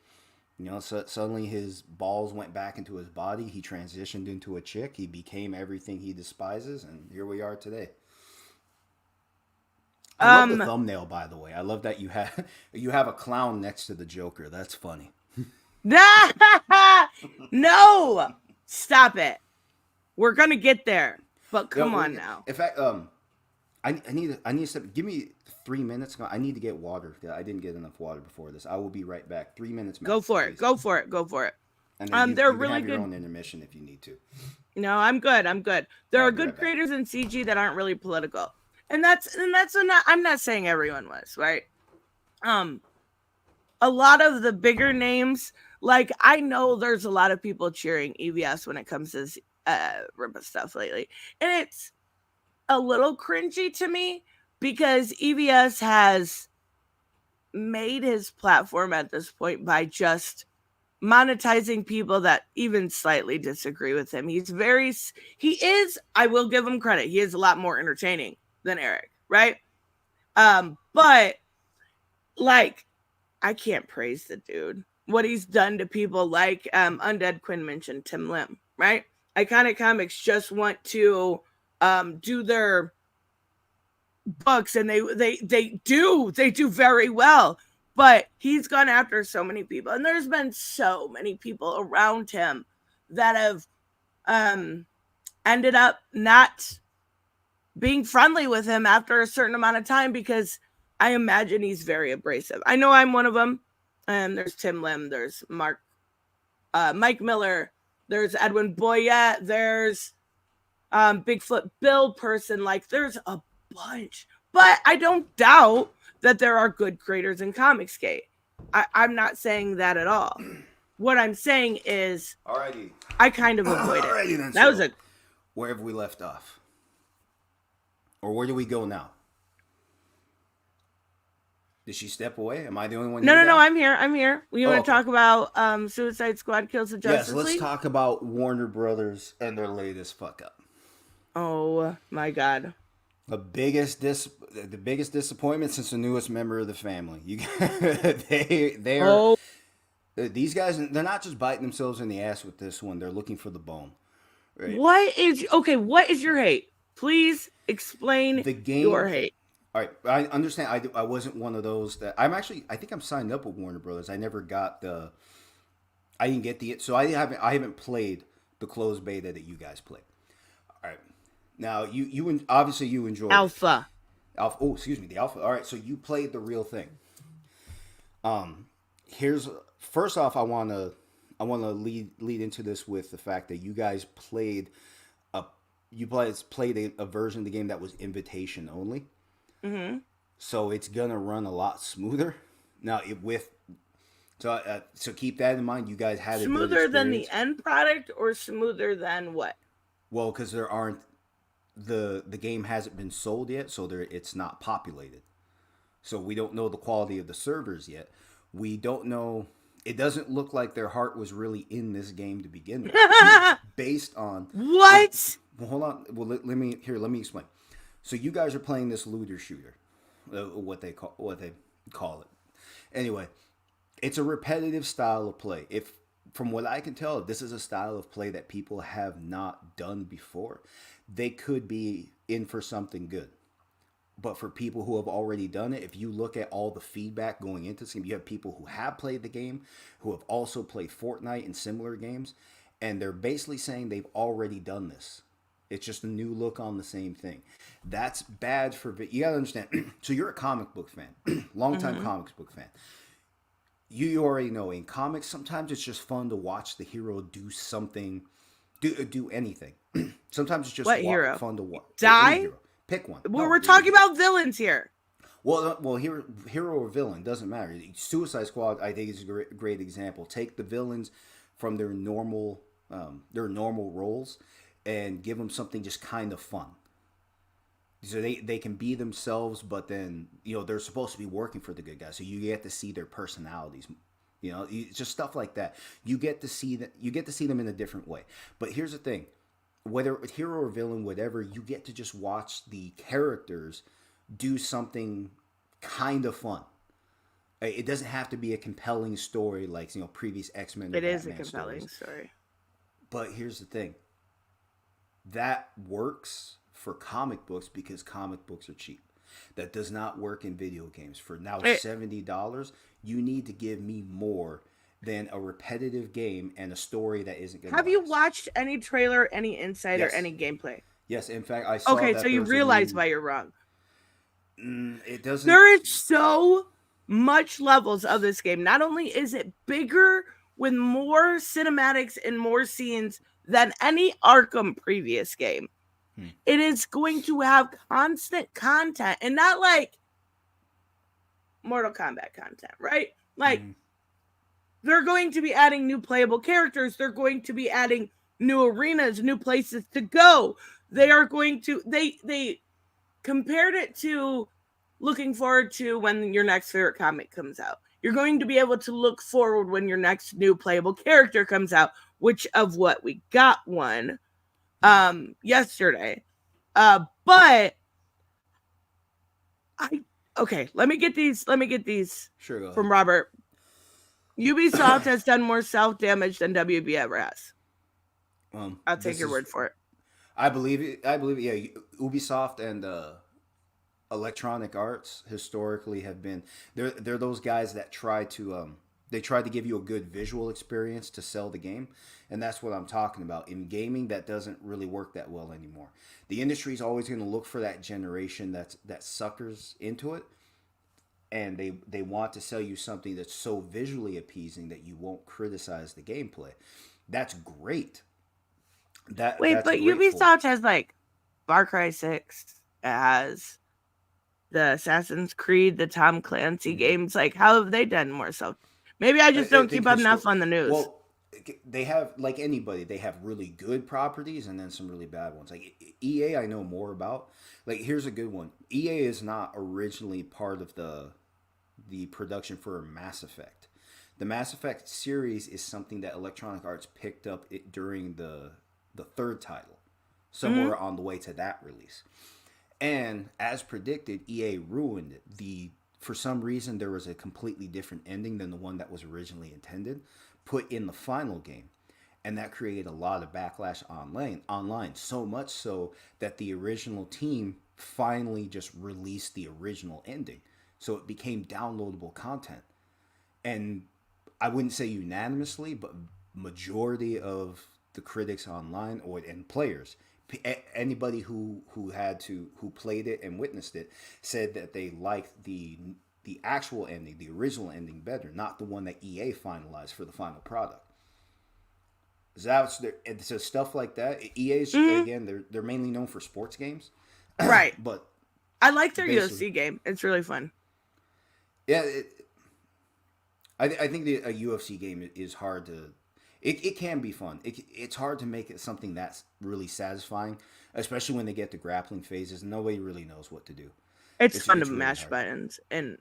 You know, so suddenly his balls went back into his body. He transitioned into a chick. He became everything he despises, and here we are today. I love the Um, thumbnail, by the way. I love that you have a clown next to the Joker. That's funny. no, stop it. We're gonna get there, but Yeah, come on now. in fact, I need to step. Give me 3 minutes. I need to get water. I didn't get enough water before this. I will be right back. 3 minutes Go max, for it. please. Go for it. Go for it. And then They're you can really have your good. own intermission if you need to. No, I'm good. I'm good. There I'll are be good right back. creators in CG that aren't really political, and that's not. I'm not saying everyone was right. Um, a lot of the bigger names, like I know there's a lot of people cheering EVS when it comes to Rippa stuff lately, and it's a little cringy to me because EVS has made his platform at this point by just monetizing people that even slightly disagree with him. He is, I will give him credit, he is a lot more entertaining than Eric, right? But like I can't praise the dude. What he's done to people like Undead Quinn mentioned Tim Lim, right? Iconic Comics just want to do their books and they do very well, but he's gone after so many people and there's been so many people around him that have um ended up not being friendly with him after a certain amount of time because I imagine he's very abrasive. I know I'm one of them. And there's Tim Lim, there's Mike Miller, there's Edwin Boyette, there's Bigfoot Bill person. Like there's a bunch, but I don't doubt that there are good creators in Comicsgate. I'm not saying that at all. What I'm saying is, Alrighty. I kind of avoid it. Alrighty then. That was So, a where have we left off? Or where do we go now? Did she step away? Am I the only one here, no. guys? I'm here. I'm here. We want to Okay. talk about Suicide Squad kills the Yes, Justice let's League. talk about Warner Brothers and their latest fuck up. Oh my god. The biggest disappointment since the newest member of the family. You they are Oh, these guys. They're not just biting themselves in the ass with this one. They're looking for the bone. Right. what is your hate? Please explain The your game. hate. All right, I understand. I wasn't one of those that I'm actually. I think I'm signed up with Warner Brothers. I never got the. I didn't get the. So I haven't played the closed beta that you guys played. All right. Now obviously you enjoyed it. Alpha. Alpha. Oh, excuse me, the alpha. All right, so you played the real thing. Here's first off, I wanna lead into this with the fact that you guys played a version of the game that was invitation only. Mm-hmm. So it's gonna run a lot smoother. Now so keep that in mind. You guys had a good Smoother than the experience. end product or smoother than what? Well, because there aren't the game hasn't been sold yet, so it's not populated. So we don't know the quality of the servers yet. We don't know. It doesn't look like their heart was really in this game to begin with, based on. What? Well, hold on. Well, let me explain. So you guys are playing this looter shooter, what they call it. Anyway, it's a repetitive style of play. If from what I can tell, if this is a style of play that people have not done before, they could be in for something good. But for people who have already done it, if you look at all the feedback going into this game, you have people who have played the game, who have also played Fortnite and similar games, and they're basically saying they've already done this. It's just a new look on the same thing. That's bad for you gotta understand. So you're a comic book fan, longtime Mm-hmm. comics book fan. You already know in comics sometimes it's just fun to watch the hero do something, do anything. Sometimes it's just What hero? fun to watch any Die? hero. Pick one. Well, No, we're talking about villains here. well, hero or villain doesn't matter. Suicide Squad, I think, is a great example. Take the villains from their normal roles, and give them something just kind of fun. So they can be themselves, but then they're supposed to be working for the good guys. So you get to see their personalities. Just stuff like that. You get to see that. You get to see them in a different way. But here's the thing: whether hero or villain, whatever, you get to just watch the characters do something kind of fun. It doesn't have to be a compelling story like previous X-Men or It is a Batman compelling stories. story. But here's the thing: that works for comic books because comic books are cheap. That does not work in video games. For now $70, you need to give me more than a repetitive game and a story that isn't going to Have last. you watched any trailer, any insight, or Yes. any gameplay? Yes, in fact, I saw Okay, that so you there's a realize new. why you're wrong. It doesn't. There is so much levels of this game. Not only is it bigger with more cinematics and more scenes than any Arkham previous game, it is going to have constant content and not like Mortal Kombat content, right? Like they're going to be adding new playable characters. They're going to be adding new arenas, new places to go. They are going to they compared it to looking forward to when your next favorite comic comes out. You're going to be able to look forward when your next new playable character comes out, which of what we got one yesterday. But let me get these Sure, from Robert. Ubisoft has done more self-damage than WB ever has. I'll take your word for it. I believe it. Yeah, Ubisoft and Electronic Arts historically have been they're those guys that try to give you a good visual experience to sell the game, and that's what I'm talking about. In gaming, that doesn't really work that well anymore. The industry is always going to look for that generation that suckers into it, and they want to sell you something that's so visually appeasing that you won't criticize the gameplay. That's great. That's but Ubisoft has like Far Cry 6. It has the Assassin's Creed, the Tom Clancy games. Like, how have they done more so? Maybe I just don't keep enough on the news. Well, they have, like anybody, they have really good properties and then some really bad ones. Like EA, I know more about. Like, here's a good one. EA is not originally part of the production for Mass Effect. The Mass Effect series is something that Electronic Arts picked up during the third title, somewhere on the way to that release. And as predicted, EA ruined it. For some reason, there was a completely different ending than the one that was originally intended, put in the final game. And that created a lot of backlash online. So much so that the original team finally just released the original ending. So it became downloadable content. And I wouldn't say unanimously, but majority of the critics online and players, anybody who played it and witnessed it, said that they liked the actual ending, the original ending, better, not the one that EA finalized for the final product. So stuff like that. EA's again, they're mainly known for sports games, right? But I like their UFC game. It's really fun. Yeah, I think a UFC game is hard to. It can be fun. It's hard to make it something that's really satisfying, especially when they get to grappling phases. Nobody really knows what to do. It's fun to mash buttons, and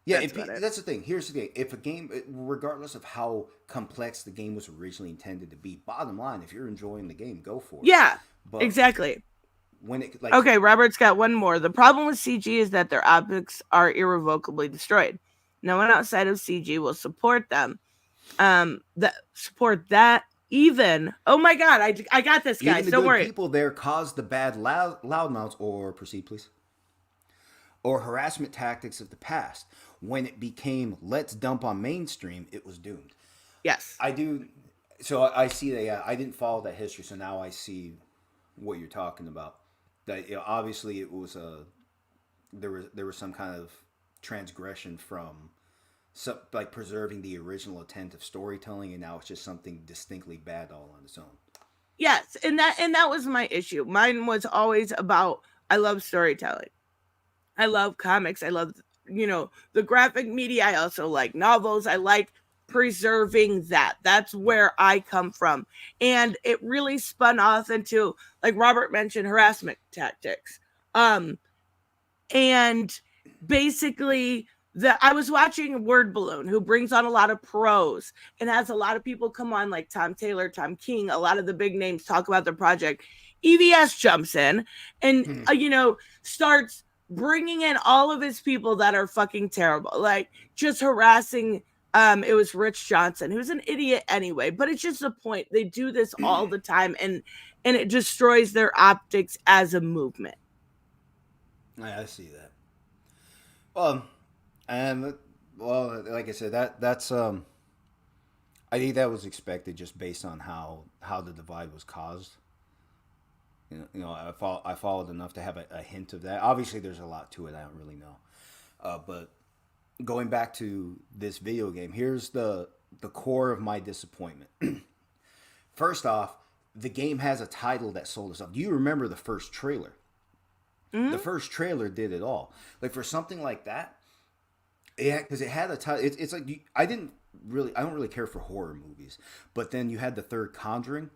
that's the thing. Here's the thing: if a game, regardless of how complex the game was originally intended to be, bottom line, if you're enjoying the game, go for it. Yeah, exactly. When it okay, Robert's got one more. The problem with CG is that their objects are irrevocably destroyed. No one outside of CG will support them. Support that even. Oh my god, I got this, guys. Even the don't good worry. People there caused the bad loudmouths, or proceed, please, or harassment tactics of the past. When it became let's dump on mainstream, it was doomed. Yes, I do. So I see that. Yeah, I didn't follow that history, so now I see what you're talking about. That obviously it was a there was some kind of transgression from like preserving the original intent of storytelling, and now it's just something distinctly bad all on its own. Yes, and that was my issue. Mine was always about I love storytelling. I love comics. I love the graphic media. I also like novels. I like preserving that. That's Right. where I come from. And it really spun off into, like Robert mentioned, harassment tactics. Um and basically, I was watching Word Balloon, who brings on a lot of pros and has a lot of people come on, like Tom Taylor, Tom King, a lot of the big names talk about their project. EVS jumps in and starts bringing in all of his people that are fucking terrible, like just harassing. It was Rich Johnson, who's an idiot anyway, but it's just the point. They do this all the time, and it destroys their optics as a movement. I see that. Well, and well, like I said, that's I think that was expected just based on how the divide was caused. I followed enough to have a hint of that. Obviously, there's a lot to it. I don't really know, but going back to this video game, here's the core of my disappointment. First off, the game has a title that sold itself. Do you remember the first trailer? Mm-hmm. The first trailer did it all. Like for something like that, yeah, because it had a title. It's like I don't really care for horror movies, but then you had the third Conjuring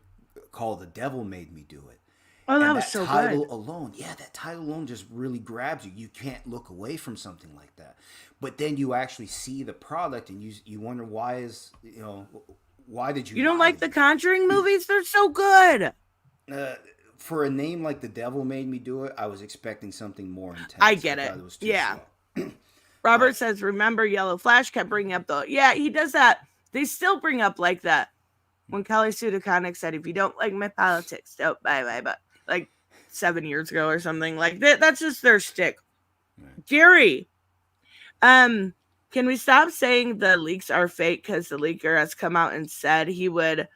called "The Devil Made Me Do It," Oh, that and was that so good. title alone, yeah, that title alone just really grabs you. You can't look away from something like that. But then you actually see the product, and you wonder why did you You don't buy like the this? Conjuring movies? They're so good. Uh, for a name like "The Devil Made Me Do It," I was expecting something more I intense. I get it. thought it was too Yeah. slow. Robert But says, remember Yellow Flash kept bringing up the. Yeah, he does that. They still bring up like that. When Kelly Sudaconic said, if you don't like my politics, don't buy my book. Like 7 years ago or something. Like that's just their stick. right. Gary, um, can we stop saying the leaks are fake? Because the leaker has come out and said he would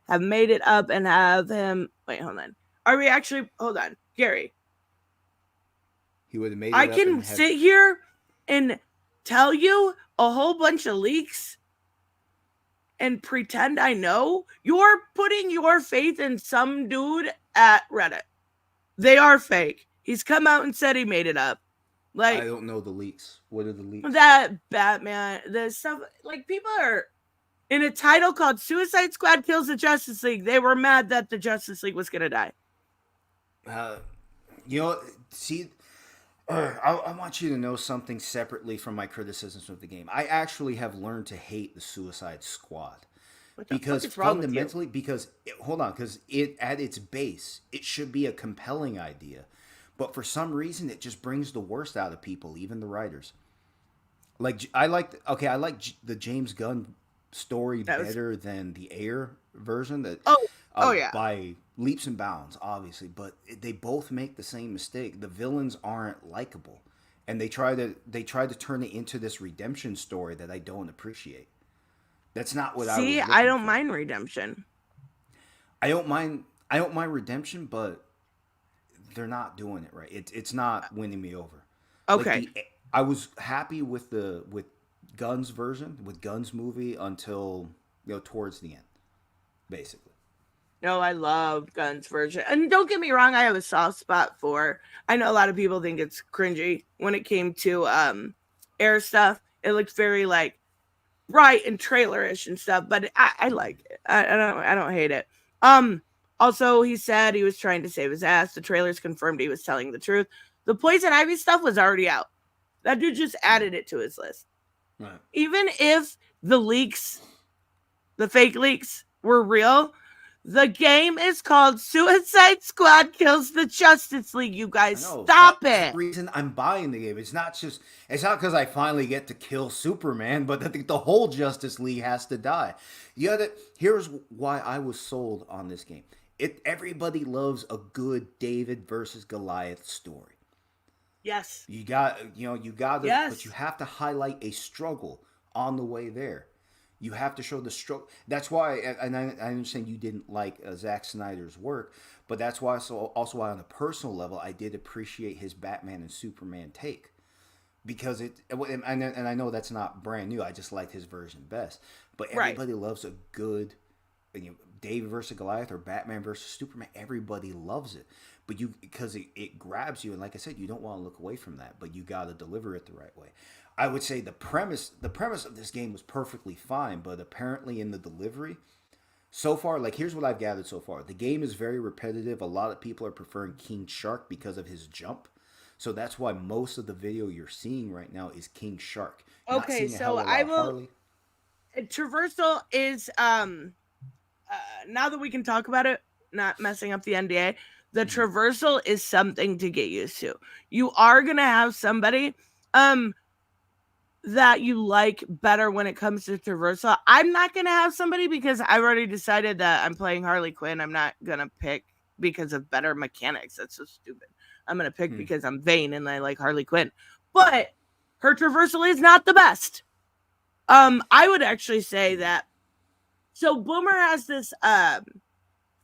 have made it up and have him. Wait, hold on. Are we actually? Hold on, Gary. He would have made I it up can and have. sit here and tell you a whole bunch of leaks and pretend I know. You're putting your faith in some dude at Reddit. They are fake. He's come out and said he made it up. I Like don't know the leaks. What are the leaks? that Batman, the stuff, like people are in a title called Suicide Squad Kills the Justice League. They were mad that the Justice League was going to die. Uh, see, I want you to know something separately from my criticisms of the game. I actually have learned to hate the Suicide Squad What the fuck because is wrong with you? fundamentally, hold on, because it at its base, it should be a compelling idea, but for some reason, it just brings the worst out of people, even the writers. Like I like the James Gunn story That was better than the Air version that oh oh yeah. by leaps and bounds, obviously, but they both make the same mistake. The villains aren't likable, and they try to turn it into this redemption story that I don't appreciate. That's not what I See, was I looking don't for. mind redemption. I don't mind redemption, but they're not doing it right. It's not winning me over. Like Okay. the I was happy with Gunn's version, with Gunn's movie until towards the end, basically. No, I love Gunn's version. And don't get me wrong, I have a soft spot for. I know a lot of people think it's cringy when it came to air stuff. It looked very like bright and trailerish and stuff, but I like it. I don't hate it. Also he said he was trying to save his ass. The trailers confirmed he was telling the truth. The Poison Ivy stuff was already out. That dude just Right. added it to his list. Right. Even if the leaks, the fake leaks, were real, the game is called Suicide Squad Kills the Justice League. You I guys, know. stop That's the it. reason I'm buying the game. It's not because I finally get to kill Superman, but the whole Justice League has to die. Here's why I was sold on this game. Everybody loves a good David versus Goliath story. Yes. You got to, but you Yes. have to highlight a struggle on the way there. You have to show the stroke. That's why, and I understand you didn't like Zack Snyder's work, but that's why. So also why on a personal level, I did appreciate his Batman and Superman take because and I know that's not brand new. I just liked his version best. But Right. everybody loves a good, David versus Goliath or Batman versus Superman. Everybody loves it, but because it grabs you, and like I said, you don't want to look away from that, but you got to deliver it the right way. I would say the premise of this game was perfectly fine, but apparently in the delivery, so far, like here's what I've gathered so far. The game is very repetitive. A lot of people are preferring King Shark because of his jump. So that's why most of the video you're seeing right now is King Shark. You're not Okay, seeing a so hell of a I lot of will. Harley. Traversal is now that we can talk about it, not messing up the NDA. The Mhm. traversal is something to get used to. You are gonna have somebody um that you like better when it comes to traversal. I'm not gonna have somebody because I've already decided that I'm playing Harley Quinn. I'm not gonna pick because of better mechanics. That's so stupid. I'm gonna pick Hmm. because I'm vain and I like Harley Quinn. But her traversal is not the best. I would actually say Hmm. that so Boomer has this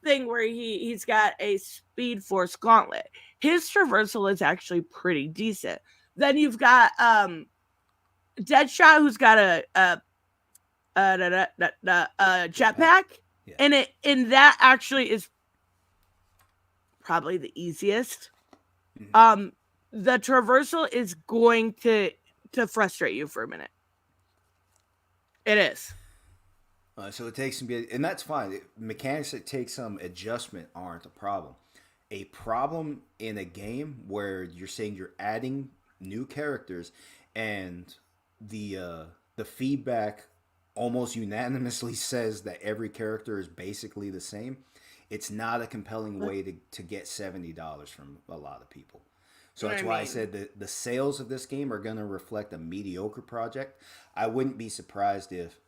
thing where he's got a Speed Force gauntlet. His traversal is actually pretty decent. Then you've got Deadshot, who's got a Jetpack. jetpack, Yeah. and that actually is probably the easiest. Hmm. Um, the traversal is going to frustrate you for a minute. It is. So it takes some, and that's fine. Mechanics that take some adjustment aren't a problem. A problem in a game where you're saying you're adding new characters, and the feedback almost unanimously says that every character is basically the same. It's not a compelling way to get $70 from a lot of people. So I that's why I mean, said that the sales of this game are going to reflect a mediocre project. I wouldn't be surprised if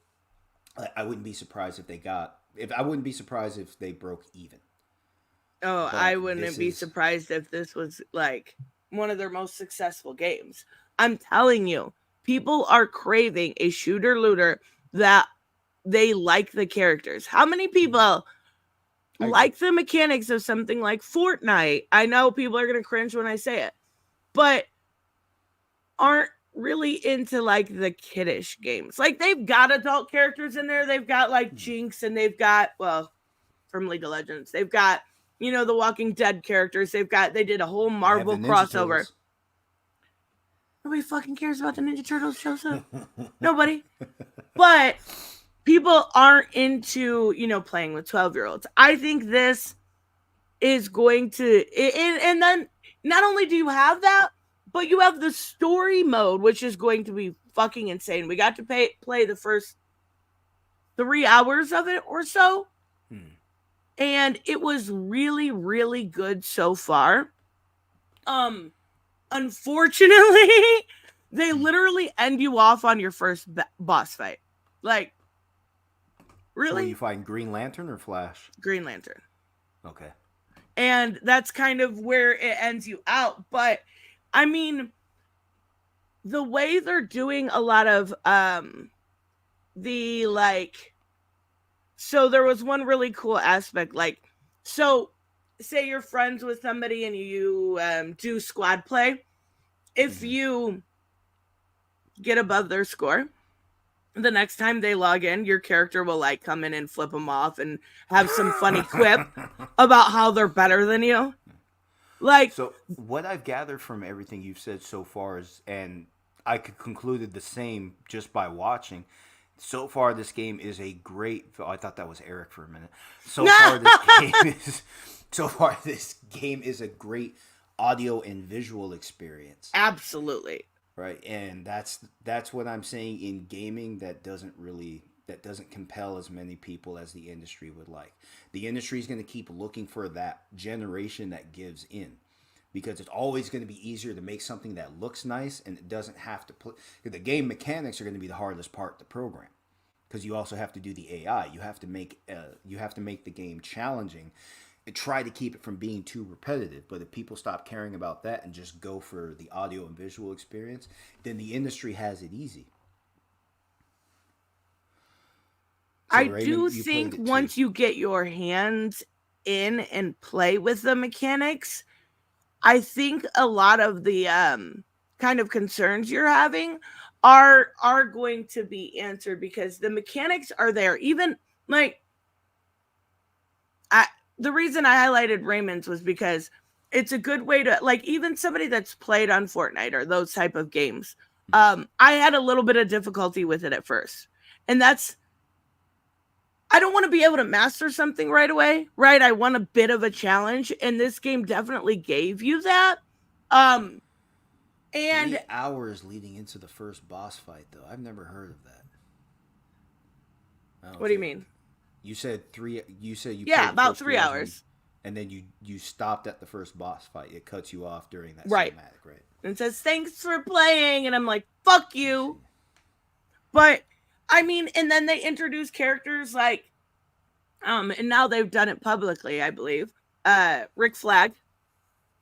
I wouldn't be surprised if they got if I wouldn't be surprised if they broke even. oh, I But wouldn't this be is surprised if this was like one of their most successful games. I'm telling you, people are craving a shooter looter that they like the characters. How many people I agree. like the mechanics of something like Fortnite? I know people are going to cringe when I say it, but aren't really into like the kiddish games. Like they've got adult characters in there. They've got like Jinx and they've got, well, from League of Legends. They've got, the Walking Dead characters. They did a whole They have the Marvel Ninja crossover. Turtles. Nobody fucking cares about the Ninja Turtles, Joseph. Nobody. But people aren't into, playing with 12-year-olds. I think this is going to, and then not only do you have that, but you have the story mode, which is going to be fucking insane. We got to play the first 3 hours of it or so, Hmm. and it was really, really good so far. Um, Unfortunately, they literally end you off on your first boss fight. Like, So will you really? find Green Lantern or Flash? Green Lantern. Okay. And that's kind of where it ends you out. But I mean, the way they're doing a lot of the like, so there was one really cool aspect, like, so say you're friends with somebody and you do squad play. If Hmm. you get above their score, the next time they log in, your character will like come in and flip them off and have some funny quip about how they're better than you. Like, So what I've gathered from everything you've said so far is, and I could concluded the same just by watching. So far, this game is a great. Oh, I thought that was Eric for a minute. So far, this game is. So far, this game is a great audio and visual experience. absolutely. Right, and that's what I'm saying in gaming that doesn't compel as many people as the industry would like. The industry is going to keep looking for that generation that gives in, because it's always going to be easier to make something that looks nice and it doesn't have to play. The game mechanics are going to be the hardest part to program, because you also have to do the AI. You have to make the game challenging and try to keep it from being too repetitive. But if people stop caring about that and just go for the audio and visual experience, then the industry has it easy. So I Raymond, do you played think it too. once you get your hands in and play with the mechanics, I think a lot of the kind of concerns you're having are going to be answered because the mechanics are there. Even like I the reason I highlighted Raymond's was because it's a good way to like even somebody that's played on Fortnite or those type of games. I had a little bit of difficulty with it at first. And that's I don't want to be able to master something right away, right? I want a bit of a challenge, and this game definitely gave you that. Um, and 3 hours leading into the first boss fight, though. I've never heard of that. I don't what do you think mean? you said 3. You said you Yeah, played the about first 3 3 hours and hours. you stopped at the first boss fight. It cuts you off during that Right. cinematic, right? And it says, thanks for playing. And I'm like, fuck I see. you. But I mean, and then they introduce characters like, and now they've done it publicly, I believe. Rick Flag,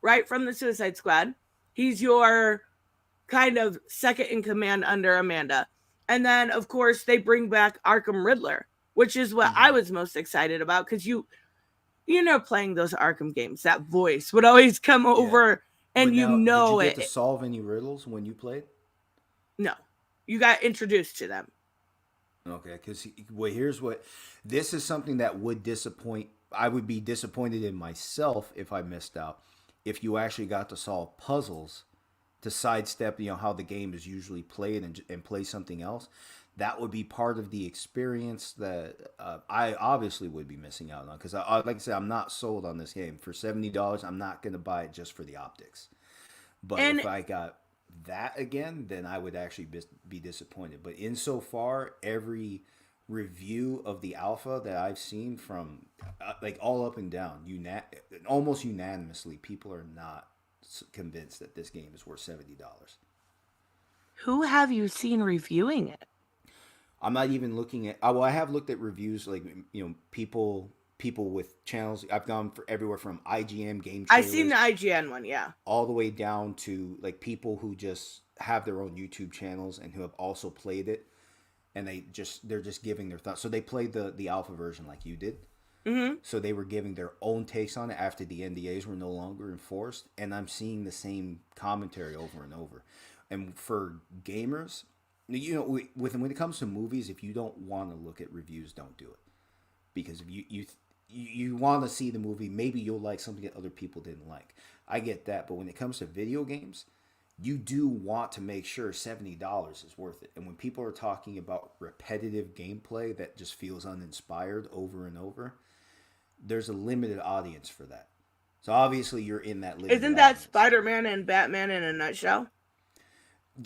right from the Suicide Squad. He's your kind of second in command under Amanda. And then, of course, they bring back Arkham Riddler, which is what I Mm-hmm. was most excited about because playing those Arkham games, that voice would always come Yeah, over but and now, did you get to it. solve any riddles when you played? No, you got introduced to them. Okay, because well, here's what this is something that would disappoint. I would be disappointed in myself if I missed out. If you actually got to solve puzzles to sidestep, how the game is usually played and play something else, that would be part of the experience that I obviously would be missing out on. Because, like I said, I'm not sold on this game for $70. I'm not going to buy it just for the optics. But And if I got that again, then I would actually be disappointed. But insofar, every review of the alpha that I've seen from like all up and down, almost unanimously, people are not convinced that this game is worth $70. who have you seen reviewing it? I'm not even looking at. Well, I have looked at reviews like people with channels. I've gone for everywhere from IGN game I seen the trailers IGN one, yeah. all the way down to like people who just have their own YouTube channels and who have also played it, and they're just giving their thoughts. So they played the alpha version like you did. Mm-hmm. So they were giving their own takes on it after the NDAs were no longer enforced, and I'm seeing the same commentary over and over. And for gamers, when it comes to movies, if you don't want to look at reviews, don't do it, because if you want to see the movie, maybe you'll like something that other people didn't like. I get that, but when it comes to video games, you do want to make sure $70 is worth it. And when people are talking about repetitive gameplay that just feels uninspired over and over, there's a limited audience for that. So obviously you're in that limited Isn't that audience. Spider-Man and Batman in a nutshell?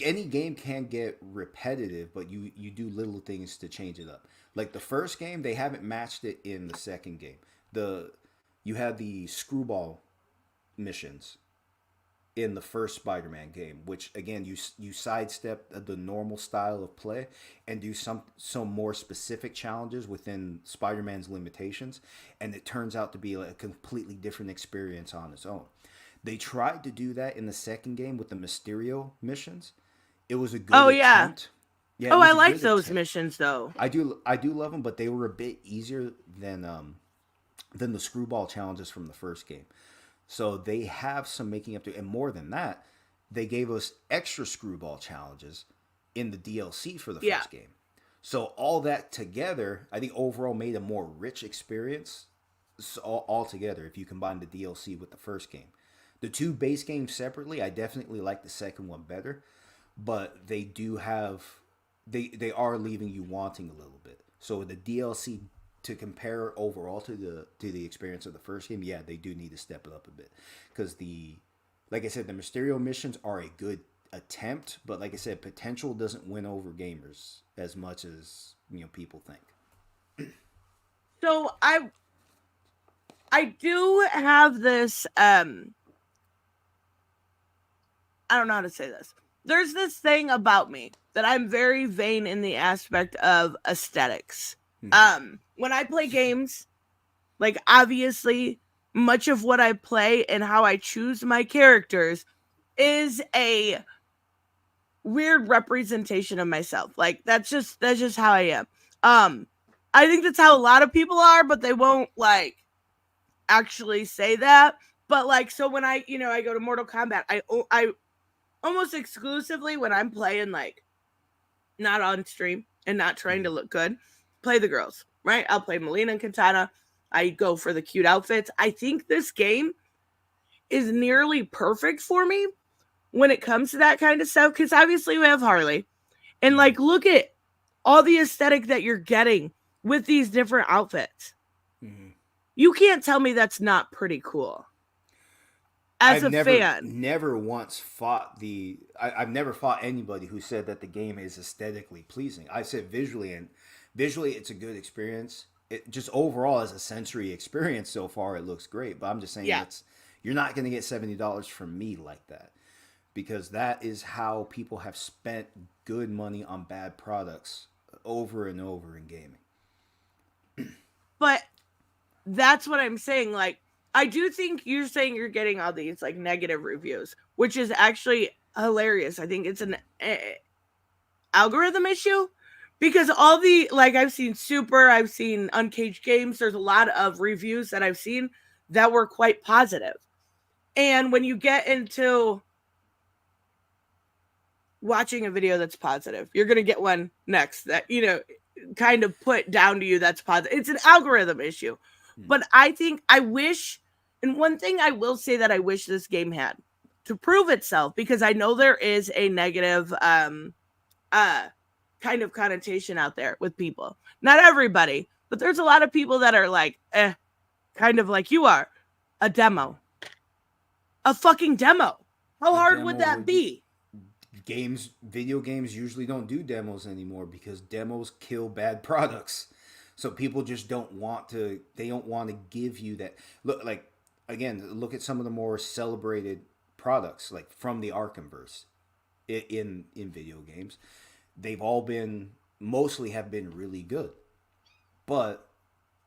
Any game can get repetitive, but you do little things to change it up. Like the first game, they haven't matched it in the second game. You had the screwball missions in the first Spider-Man game, which again you sidestep the normal style of play and do some more specific challenges within Spider-Man's limitations, and it turns out to be like a completely different experience on its own. They tried to do that in the second game with the Mysterio missions. It was a good Oh yeah. attempt. Yeah, it Oh, I was a like good those attempt. missions though. I do love them, but they were a bit easier than the screwball challenges from the first game. So they have some making up to, and more than that, they gave us extra screwball challenges in the DLC for the Yeah. first game. So all that together, I think overall made a more rich experience altogether if you combine the DLC with the first game. The two base games separately, I definitely like the second one better, but they are leaving you wanting a little bit. So the DLC to compare overall to the experience of the first game, yeah, they do need to step it up a bit because like I said, the Mysterio missions are a good attempt, but like I said, potential doesn't win over gamers as much as people think. So I do have this I don't know how to say this. There's this thing about me that I'm very vain in the aspect of aesthetics. When I play games, like obviously much of what I play and how I choose my characters is a weird representation of myself. Like that's just how I am. Um I think that's how a lot of people are, but they won't like actually say that. But like, so when I go to Mortal Kombat, I almost exclusively when I'm playing, like not on stream and not trying to look good, play the girls, right? I'll play Melina and Katana. I go for the cute outfits. I think this game is nearly perfect for me when it comes to that kind of stuff, because obviously we have Harley. And like, look at all the aesthetic that you're getting with these different outfits. Mm-hmm. You can't tell me that's not pretty cool. I've never once fought I've never fought anybody who said that the game is aesthetically pleasing. I said visually it's a good experience. It just overall as a sensory experience so far, it looks great. But I'm just saying you're not going to get $70 from me like that, because that is how people have spent good money on bad products over and over in gaming. But that's what I'm saying. Like, I do think you're saying you're getting all these like negative reviews, which is actually hilarious. I think it's an algorithm issue, because all the, like, I've seen Super, I've seen Uncaged Games. There's a lot of reviews that I've seen that were quite positive. And when you get into watching a video that's positive, you're going to get one next that, kind of put down to you that's positive. It's an algorithm issue. But I wish, and one thing I will say that I wish this game had to prove itself, because I know there is a negative kind of connotation out there with people. Not everybody, but there's a lot of people that are like, kind of like you are. A demo. A fucking demo. How hard would that be? Video games usually don't do demos anymore because demos kill bad products. So people just don't want to give you that. Look, like, again, look at some of the more celebrated products, like from the Arkhamverse in video games. They've all mostly have been really good. But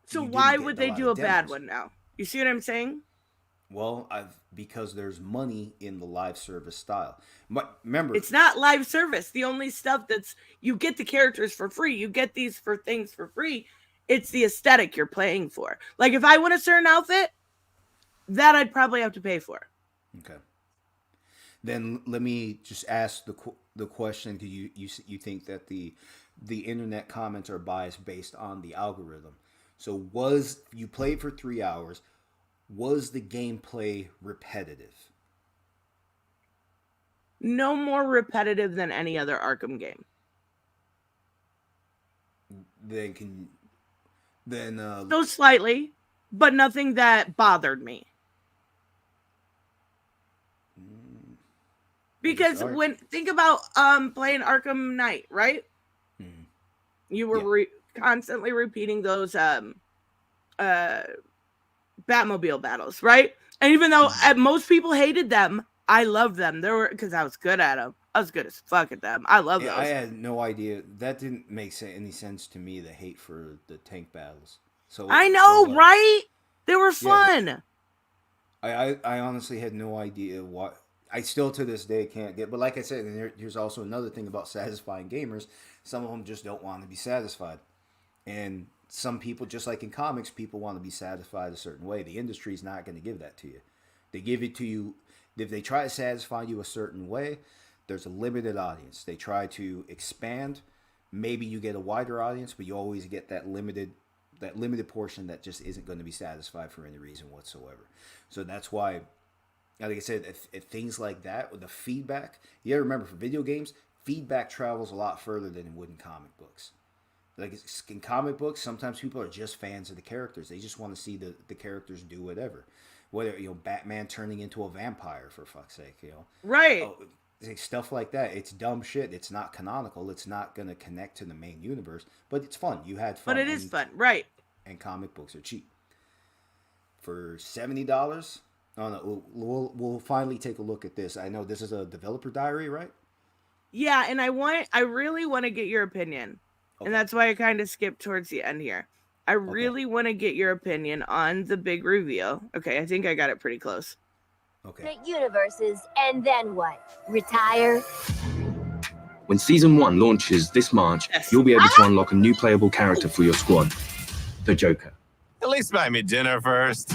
so why would they do a bad one now? You see what I'm saying? Well, because there's money in the live service style. Remember, it's not live service. The only stuff you get the characters for free. You get these things for free. It's the aesthetic you're playing for. Like, if I want a certain outfit, that I'd probably have to pay for. Okay. Then let me just ask the question: do you think that the internet comments are biased based on the algorithm? So you played for 3 hours? Was the gameplay repetitive? No more repetitive than any other Arkham game. So slightly, but nothing that bothered me. Because think about playing Arkham Knight, right? Mm-hmm. You were constantly repeating those Batmobile battles, right? And even though most people hated them, I loved them. Because I was good at them. I was good as fuck at them. I love those. I had no idea. That didn't make any sense to me, the hate for the tank battles. So I know, right? They were fun. Yeah. I honestly had no idea what. I still to this day can't get. But like I said, and here's also another thing about satisfying gamers. Some of them just don't want to be satisfied. And some people, just like in comics, people want to be satisfied a certain way. The industry is not going to give that to you. They give it to you. If they try to satisfy you a certain way, there's a limited audience. They try to expand. Maybe you get a wider audience, but you always get that limited portion that just isn't going to be satisfied for any reason whatsoever. So that's why, like I said, if things like that, with the feedback, you gotta remember, for video games, feedback travels a lot further than it would in comic books. Like in comic books, sometimes people are just fans of the characters. They just want to see the characters do whatever. Whether, Batman turning into a vampire, for fuck's sake, Right. Stuff like that. It's dumb shit. It's not canonical. It's not going to connect to the main universe, but it's fun. You had fun. But it is fun, right? And comic books are cheap. For $70, we'll finally take a look at this. I know this is a developer diary, right? Yeah, and I really want to get your opinion. Okay. And that's why I kind of skipped towards the end here. I really want to get your opinion on the big reveal. Okay, I think I got it pretty close. Okay. Universes, and then what? Retire? When Season 1 launches this March, you'll be able to unlock a new playable character for your squad, the Joker. At least buy me dinner first.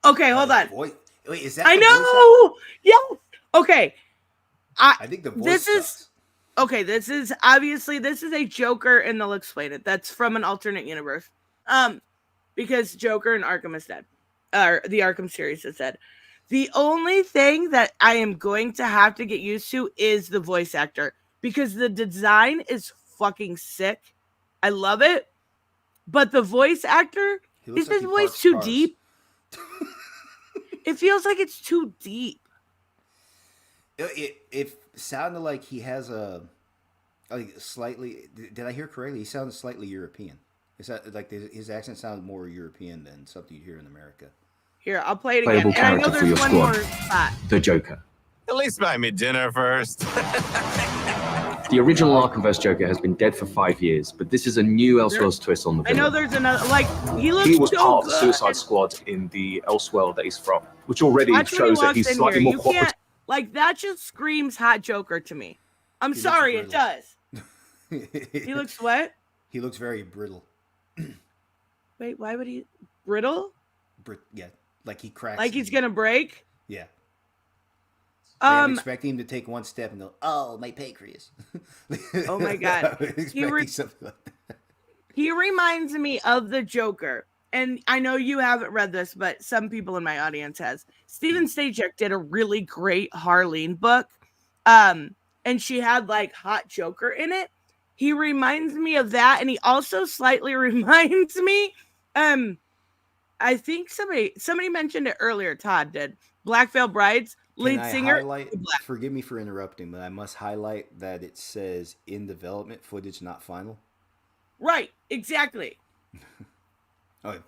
Okay, hold on. Wait, is that I the know. Yes. Okay. I think the voice sucks. Okay, this is obviously a Joker, and they'll explain it. That's from an alternate universe. Because Joker and Arkham is dead. Or the Arkham series is dead. The only thing that I am going to have to get used to is the voice actor. Because the design is fucking sick. I love it. But the voice actor, is his voice too deep? It feels like it's too deep. It sounded like he has a slightly. Did I hear correctly? He sounded slightly European. Is that like his accent sounded more European than something you hear in America? Here, I'll play it again. Playable And I know character for there's your one squad, more spot. the Joker. At least buy me dinner first. The original Arkhamverse Joker has been dead for 5 years, but this is a new Elseworlds twist on the villain. I know there's another, like, he looks He was so part of good. the Suicide Squad in the Elseworld that he's from, which already Watch when shows he that he's walks in slightly here. more You cooperative. can't, like, that just screams hot Joker to me. I'm sorry, it does. He looks what? He looks very brittle. Wait, why would he? Brittle? Yeah, like he cracks. Like he's gonna break? Yeah. I'm expecting him to take one step and go, "Oh, my pancreas." Oh my god. Something like that. He reminds me of the Joker. And I know you haven't read this, but some people in my audience has. Steven Stachek did a really great Harleen book. And she had like hot Joker in it. He reminds me of that, and he also slightly reminds me. I think somebody mentioned it earlier. Todd did. Black Veil Brides lead singer. Forgive me for interrupting, but I must highlight that it says in development, footage not final. Right, exactly. Okay,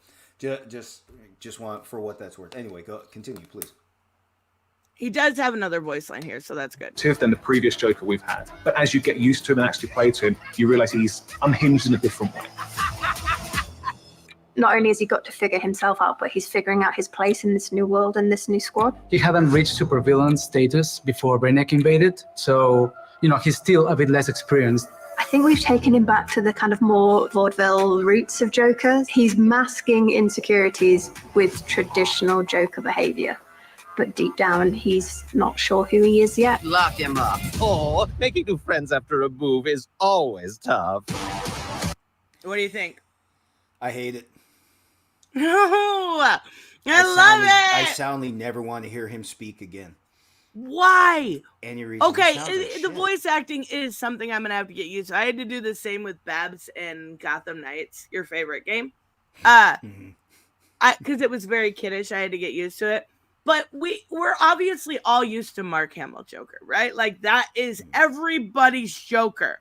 just want for what that's worth. Anyway, continue, please. He does have another voice line here, so that's good. Than the previous Joker we've had. But as you get used to him and actually play to him, you realize he's unhinged in a different way. Not only has he got to figure himself out, but he's figuring out his place in this new world and this new squad. He hadn't reached supervillain status before Brainiac invaded, so, he's still a bit less experienced. I think we've taken him back to the kind of more vaudeville roots of Joker. He's masking insecurities with traditional Joker behavior. But deep down, he's not sure who he is yet. Lock him up. Oh, making new friends after a move is always tough. What do you think? I hate it. No, I love it. I soundly never want to hear him speak again. Why? Any reason? Okay, the voice acting is something I'm gonna have to get used to. I had to do the same with Babs and Gotham Knights, your favorite game. Because it was very kiddish, I had to get used to it. But we're obviously all used to Mark Hamill Joker, right? Like that is everybody's Joker.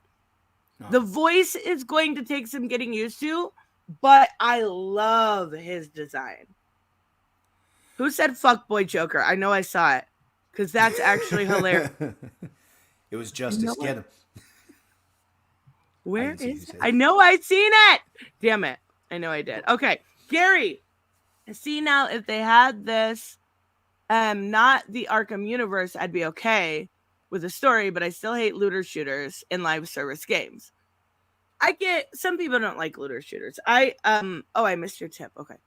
Oh. The voice is going to take some getting used to, but I love his design. Who said fuckboy Joker? I know I saw it. Because that's actually hilarious. It was Justice. Get him. Where is it? I know I seen it. Damn it. I know I did. Okay. Gary. See now if they had this not the Arkham universe, I'd be okay with the story, but I still hate looter shooters in live service games. I get some people don't like looter shooters. I missed your tip. Okay.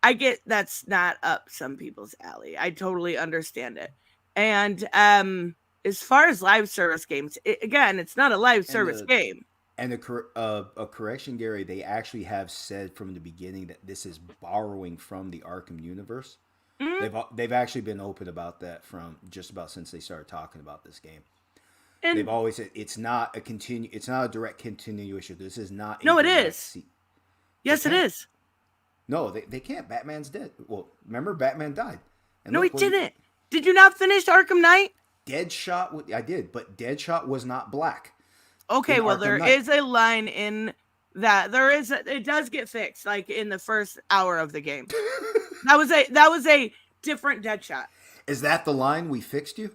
I get that's not up some people's alley. I totally understand it. And as far as live service games, it's not a live service game. And a correction, Gary, they actually have said from the beginning that this is borrowing from the Arkham universe. Mm-hmm. They've actually been open about that from just about since they started talking about this game. And they've always said it's not a direct continuation. This is not. No, it is. Yes, it is. No, they can't. Batman's dead. Well, remember, Batman died. And no, he didn't. Did you not finish Arkham Knight? Deadshot. I did, but Deadshot was not black. Okay, well, there is a line in that. It does get fixed, like in the first hour of the game. that was a different Deadshot. Is that the line? We fixed you?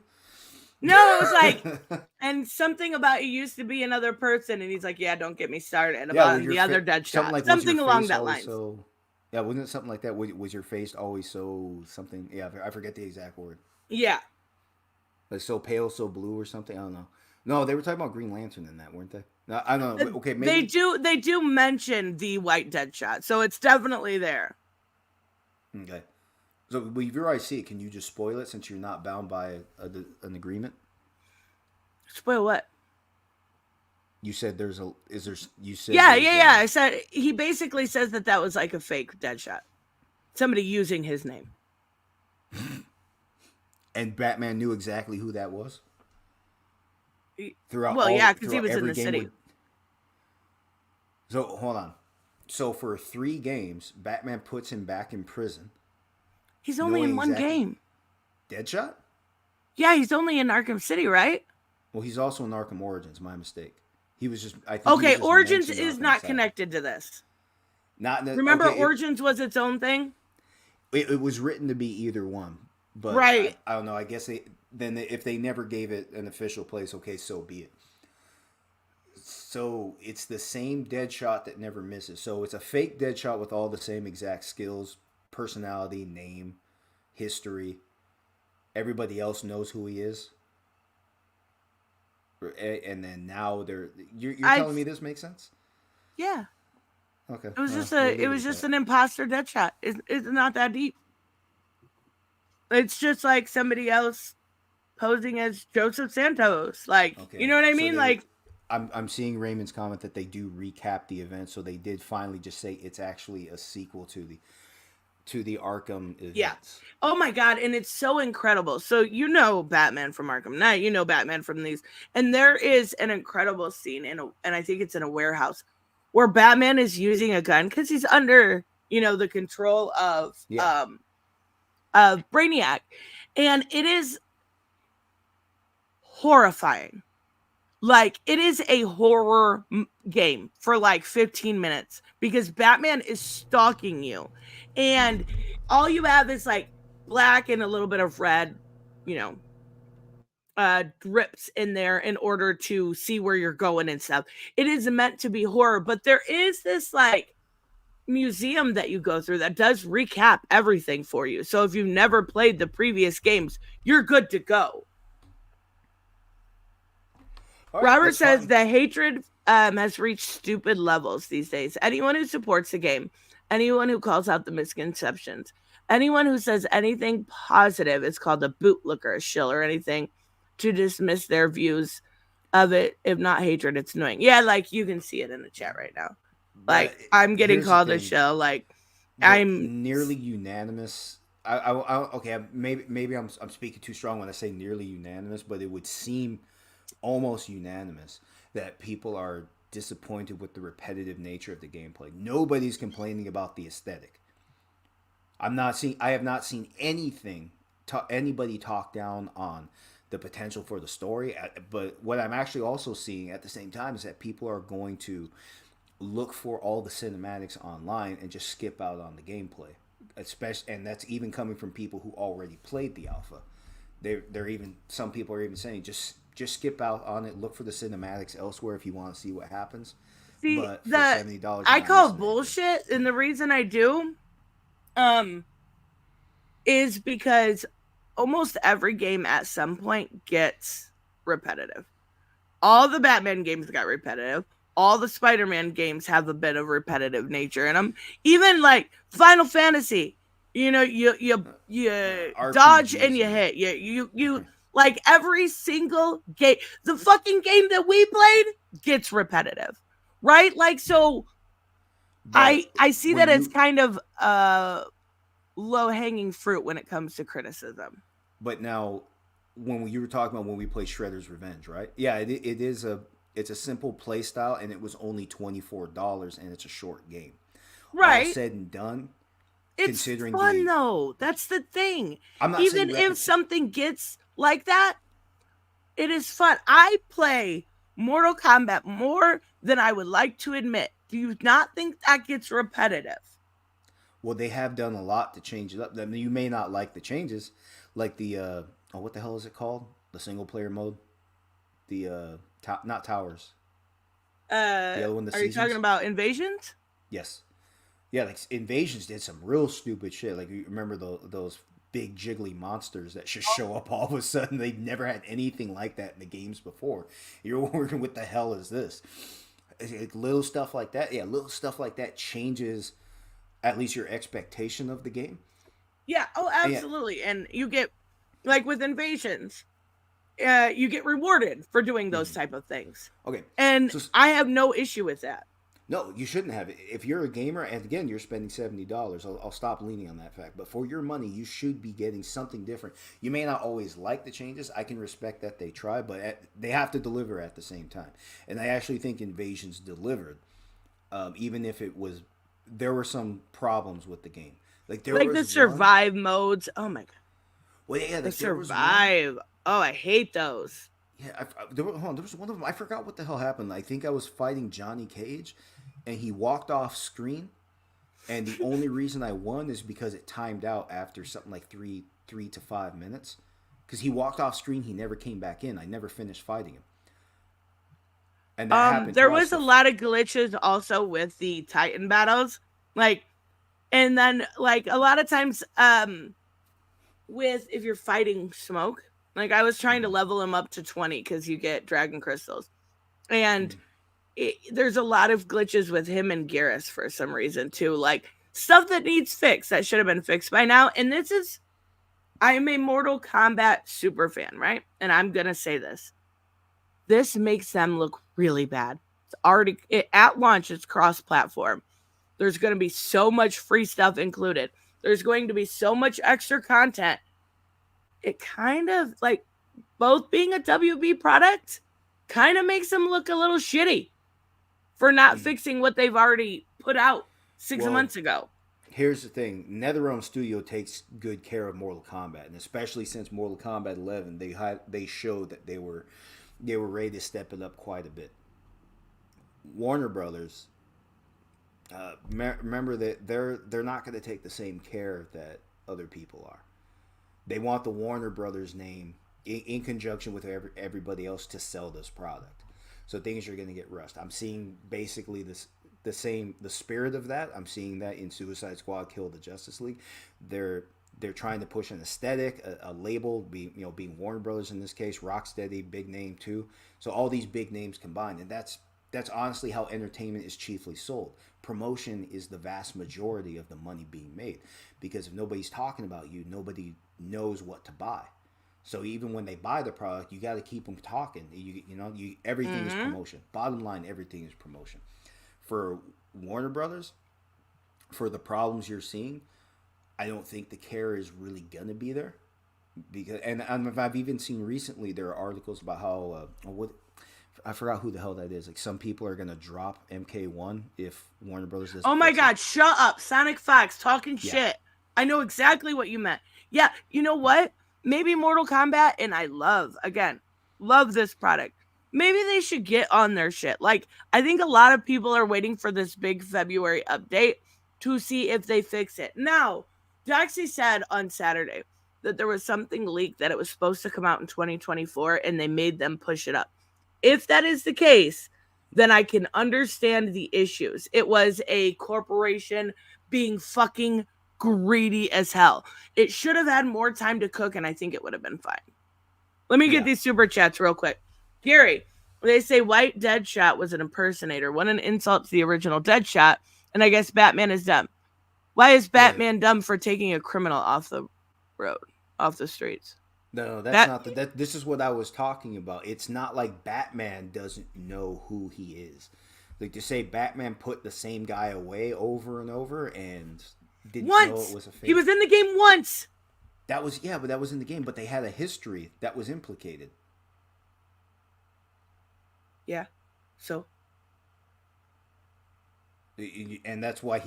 No, it was like, and something about you used to be another person, and he's like, yeah, don't get me started about the other Deadshot. Something along that line. Yeah, wasn't it something like that? Was your face always so something? Yeah, I forget the exact word. Yeah. Like so pale, so blue, or something. I don't know. No, they were talking about Green Lantern in that, weren't they? No, I don't know. Okay, maybe They do mention the white Deadshot, so it's definitely there. Okay. So if you already see it, can you just spoil it since you're not bound by an agreement? Spoil what? You said there's a is there you said Yeah. there's I said he basically says that was like a fake Deadshot, somebody using his name. and Batman knew exactly who that was throughout. Well, all, yeah, because he throughout was in every the game city. So hold on. So for 3 games, Batman puts him back in prison. He's only in one game. Deadshot? Yeah, he's only in Arkham City, right? Well, he's also in Arkham Origins. My mistake. He was just. I think Okay, he was just Origins mentioned is Arkham not Asylum. connected to this. Not in the, Remember, okay, Origins was its own thing. It was written to be either one, but Right. I don't know. I guess if they never gave it an official place, okay, so be it. So it's the same Deadshot that never misses. So it's a fake Deadshot with all the same exact skills, personality, name, history. Everybody else knows who he is. And then now you're telling me this makes sense? Yeah. Okay. It was just an imposter Deadshot. It's not that deep. It's just like somebody else posing as Joseph Santos. Like, Okay. you know what I So mean? Like, I'm seeing Raymond's comment that they do recap the event, so they did finally just say it's actually a sequel to the Arkham events. Yeah. Oh my God. And it's so incredible. So, you know, Batman from Arkham Knight, you know, Batman from these, and there is an incredible scene and I think it's in a warehouse where Batman is using a gun because he's under, you know, the control of Brainiac. And it is horrifying. Like, it is a horror game for like 15 minutes because Batman is stalking you. And all you have is like black and a little bit of red, you know, drips in there in order to see where you're going and stuff. It is meant to be horror, but there is this like museum that you go through that does recap everything for you. So if you've never played the previous games, you're good to go. All right, Robert says fine. the hatred has reached stupid levels these days. Anyone who supports the game, anyone who calls out the misconceptions, anyone who says anything positive is called a bootlicker, a shill, or anything to dismiss their views of it. If not hatred, it's annoying. Yeah, like you can see it in the chat right now. Like, I'm getting called a shill. Like, I'm nearly unanimous. Okay, maybe I'm speaking too strong when I say nearly unanimous, but it would seem almost unanimous that people are disappointed with the repetitive nature of the gameplay. Nobody's complaining about the aesthetic. I have not seen anybody talk down on the potential for the story. But what I'm actually also seeing at the same time is that people are going to look for all the cinematics online and just skip out on the gameplay. And that's even coming from people who already played the alpha. Some people are even saying just skip out on it. Look for the cinematics elsewhere if you want to see what happens. See, but for $70, I call bullshit, and the reason I do, is because almost every game at some point gets repetitive. All the Batman games got repetitive. All the Spider-Man games have a bit of repetitive nature in them. Even like Final Fantasy, you know, you dodge and you hit. You like every single game. The fucking game that we played gets repetitive, right? Like, so I see that as kind of low-hanging fruit when it comes to criticism. But now, when you were talking about when we played Shredder's Revenge, right? Yeah, it's a simple play style, and it was only $24, and it's a short game. Right. All said and done, it's considering fun though. That's the thing. I'm not even if something gets like that, it is fun. I play Mortal Kombat more than I would like to admit. Do you not think that gets repetitive? Well, they have done a lot to change it up. I mean, you may not like the changes, like the what the hell is it called? The single player mode, the not towers. The other one, the seasons? You talking about Invasions? Yes. Yeah, like Invasions did some real stupid shit. Like, you remember those big jiggly monsters that should show up all of a sudden. They've never had anything like that in the games before. You're wondering what the hell is this? Little stuff like that. Yeah, little stuff like that changes at least your expectation of the game. Yeah, oh, absolutely. And you get, like with invasions, you get rewarded for doing those type of things. Okay. And I have no issue with that. No, you shouldn't have it. If you're a gamer, and again, you're spending $70, I'll stop leaning on that fact. But for your money, you should be getting something different. You may not always like the changes. I can respect that they try, but they have to deliver at the same time. And I actually think Invasions delivered, even if there were some problems with the game. Like the survive modes. Oh my god. Well, yeah, the survive. Oh, I hate those. Yeah, there was one of them. I forgot what the hell happened. I think I was fighting Johnny Cage, and he walked off screen, and the only reason I won is because it timed out after something like 3 to 5 minutes. Because he walked off screen, he never came back in. I never finished fighting him. And that happened. There was a lot of glitches also with the Titan battles, and then a lot of times, if you're fighting Smoke. Like, I was trying to level him up to 20 because you get dragon crystals. And there's a lot of glitches with him and Garrus for some reason, too. Like, stuff that needs fixed that should have been fixed by now. And I'm a Mortal Kombat super fan, right? And I'm going to say this. This makes them look really bad. It's already, at launch, it's cross-platform. There's going to be so much free stuff included. There's going to be so much extra content. It kind of, both being a WB product kind of makes them look a little shitty for not fixing what they've already put out 6 months ago. Here's the thing. NetherRealm Studio takes good care of Mortal Kombat, and especially since Mortal Kombat 11, they showed that they were ready to step it up quite a bit. Warner Brothers, remember that they're not going to take the same care that other people are. They want the Warner Brothers name in conjunction with everybody else to sell this product. So things are going to get rushed. I'm seeing basically the spirit of that. I'm seeing that in Suicide Squad: Kill the Justice League. They're trying to push an aesthetic, a label, being Warner Brothers in this case, Rocksteady, big name too. So all these big names combined, and that's honestly how entertainment is chiefly sold. Promotion is the vast majority of the money being made, because if nobody's talking about you, nobody knows what to buy. So even when they buy the product, you got to keep them talking. Everything is promotion. Bottom line, everything is promotion. For Warner Brothers, for the problems you're seeing, I don't think the care is really gonna be there, because I've even seen recently there are articles about how I forgot who the hell that is. Like, some people are gonna drop MK1 if Warner Brothers doesn't. Oh my god! Shut up, Sonic Fox talking shit. I know exactly what you meant. Yeah, you know what? Maybe Mortal Kombat, and I love this product. Maybe they should get on their shit. I think a lot of people are waiting for this big February update to see if they fix it. Now, Doxy said on Saturday that there was something leaked that it was supposed to come out in 2024, and they made them push it up. If that is the case, then I can understand the issues. It was a corporation being fucking greedy as hell. It should have had more time to cook, and I think it would have been fine. Let me get these super chats real quick. Gary, they say White Deadshot was an impersonator. What an insult to the original Deadshot, and I guess Batman is dumb. Why is Batman dumb for taking a criminal off the road, off the streets? No, that's not this is what I was talking about. It's not like Batman doesn't know who he is. Like, to say Batman put the same guy away over and over and didn't know it was a fake. He was in the game once. That was in the game, but they had a history that was implicated. Yeah. So. And that's why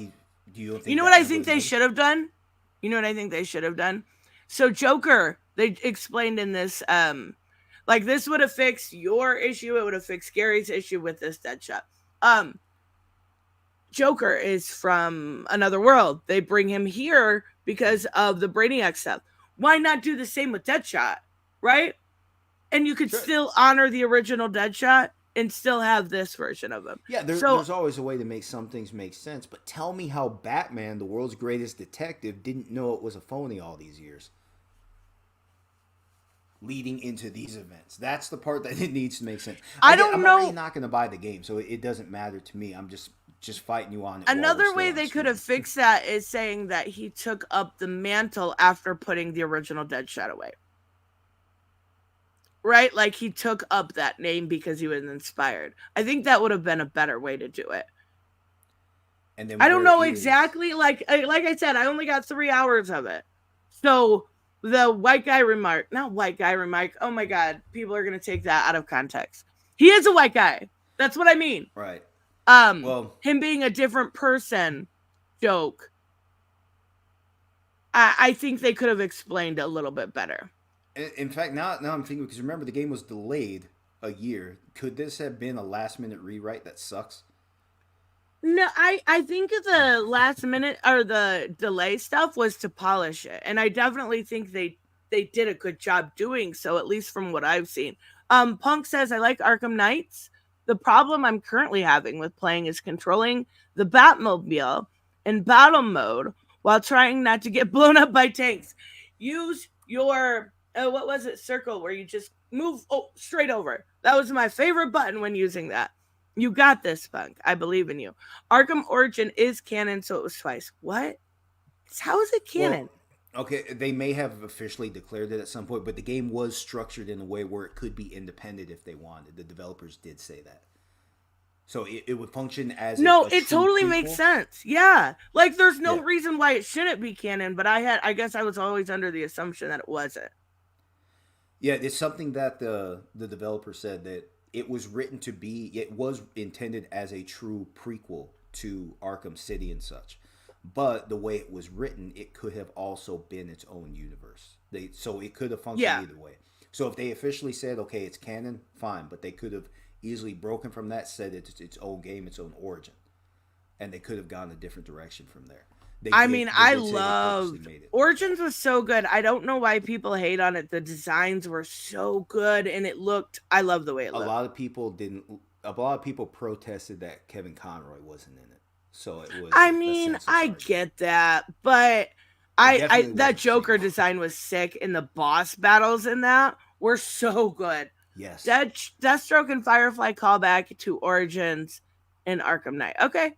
you don't think. You know what I think they should have done? So Joker, they explained in this, this would have fixed your issue. It would have fixed Gary's issue with this Deadshot. Joker is from another world. They bring him here because of the Brainiac stuff. Why not do the same with Deadshot, right? And you could still honor the original Deadshot and still have this version of him. Yeah, So there's always a way to make some things make sense, but tell me how Batman, the world's greatest detective, didn't know it was a phony all these years. Leading into these events. That's the part that it needs to make sense. I'm already not going to buy the game, so it doesn't matter to me. I'm just fighting you on it. Another way they could have fixed that is saying that he took up the mantle after putting the original Deadshot away. Right? Like he took up that name because he was inspired. I think that would have been a better way to do it. And then I don't know exactly. Like I said, I only got 3 hours of it. So the white guy remark, not white guy remark. Oh my God, people are gonna take that out of context. He is a white guy. That's what I mean. Right. Well, him being a different person joke. I think they could have explained a little bit better. In fact, now I'm thinking, because remember the game was delayed a year. Could this have been a last minute rewrite that sucks? No, I think the last minute or the delay stuff was to polish it, and I definitely think they did a good job doing so, at least from what I've seen. Punk says, I like Arkham Knights. The problem I'm currently having with playing is controlling the Batmobile in battle mode while trying not to get blown up by tanks. Use your what was it, circle, where you just move straight over. That was my favorite button when using that. You got this, Punk. I believe in you. Arkham Origin is canon, so it was twice. What? How is it canon? Well, okay, they may have officially declared it at some point, but the game was structured in a way where it could be independent if they wanted. The developers did say that. So it would function as it totally makes sense. Yeah. Like there's no reason why it shouldn't be canon, but I guess I was always under the assumption that it wasn't. Yeah, it's something that the developer said, that it was intended as a true prequel to Arkham City and such. But the way it was written, it could have also been its own universe. So it could have functioned either way. So if they officially said, okay, it's canon, fine. But they could have easily broken from that, said it's its own game, its own origin. And they could have gone a different direction from there. I love Origins was so good. I don't know why people hate on it. The designs were so good, and I love the way it looked. A lot of people protested that Kevin Conroy wasn't in it. So it was. I get that, but that Joker design was sick, and the boss battles in that were so good. Yes. Deathstroke and Firefly callback to Origins and Arkham Knight. Okay.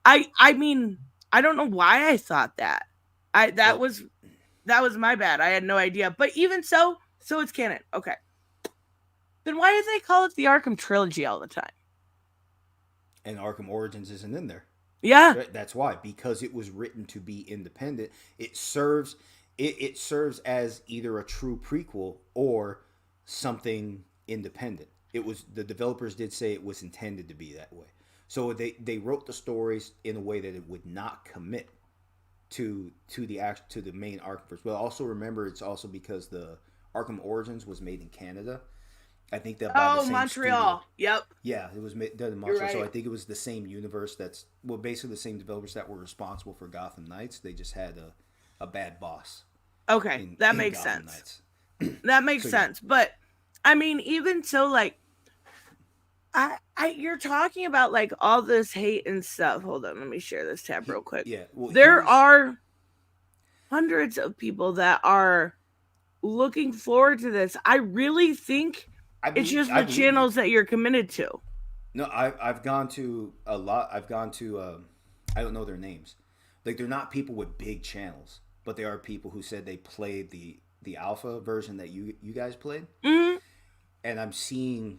I don't know why I thought that. That was my bad. I had no idea. But even so it's canon. Okay. Then why do they call it the Arkham Trilogy all the time? And Arkham Origins isn't in there. Yeah. That's why. Because it was written to be independent. It serves as either a true prequel or something independent. The developers did say it was intended to be that way. So they wrote the stories in a way that it would not commit to the main Arkhamverse. But also remember, it's also because the Arkham Origins was made in Canada. I think that by the same Montreal. Studio. Yep. Yeah, it was done in Montreal. Right. So I think it was the same universe basically the same developers that were responsible for Gotham Knights. They just had a bad boss. Okay, that makes sense. That makes sense. But I mean, even so, like, you're talking about like all this hate and stuff. Hold on, let me share this tab real quick. Yeah, well, there are hundreds of people that are looking forward to this. I really think it's just the channels that you're committed to. No, I've gone to a lot. I've gone to I don't know their names. Like, they're not people with big channels, but they are people who said they played the alpha version that you guys played. Mm-hmm. And I'm seeing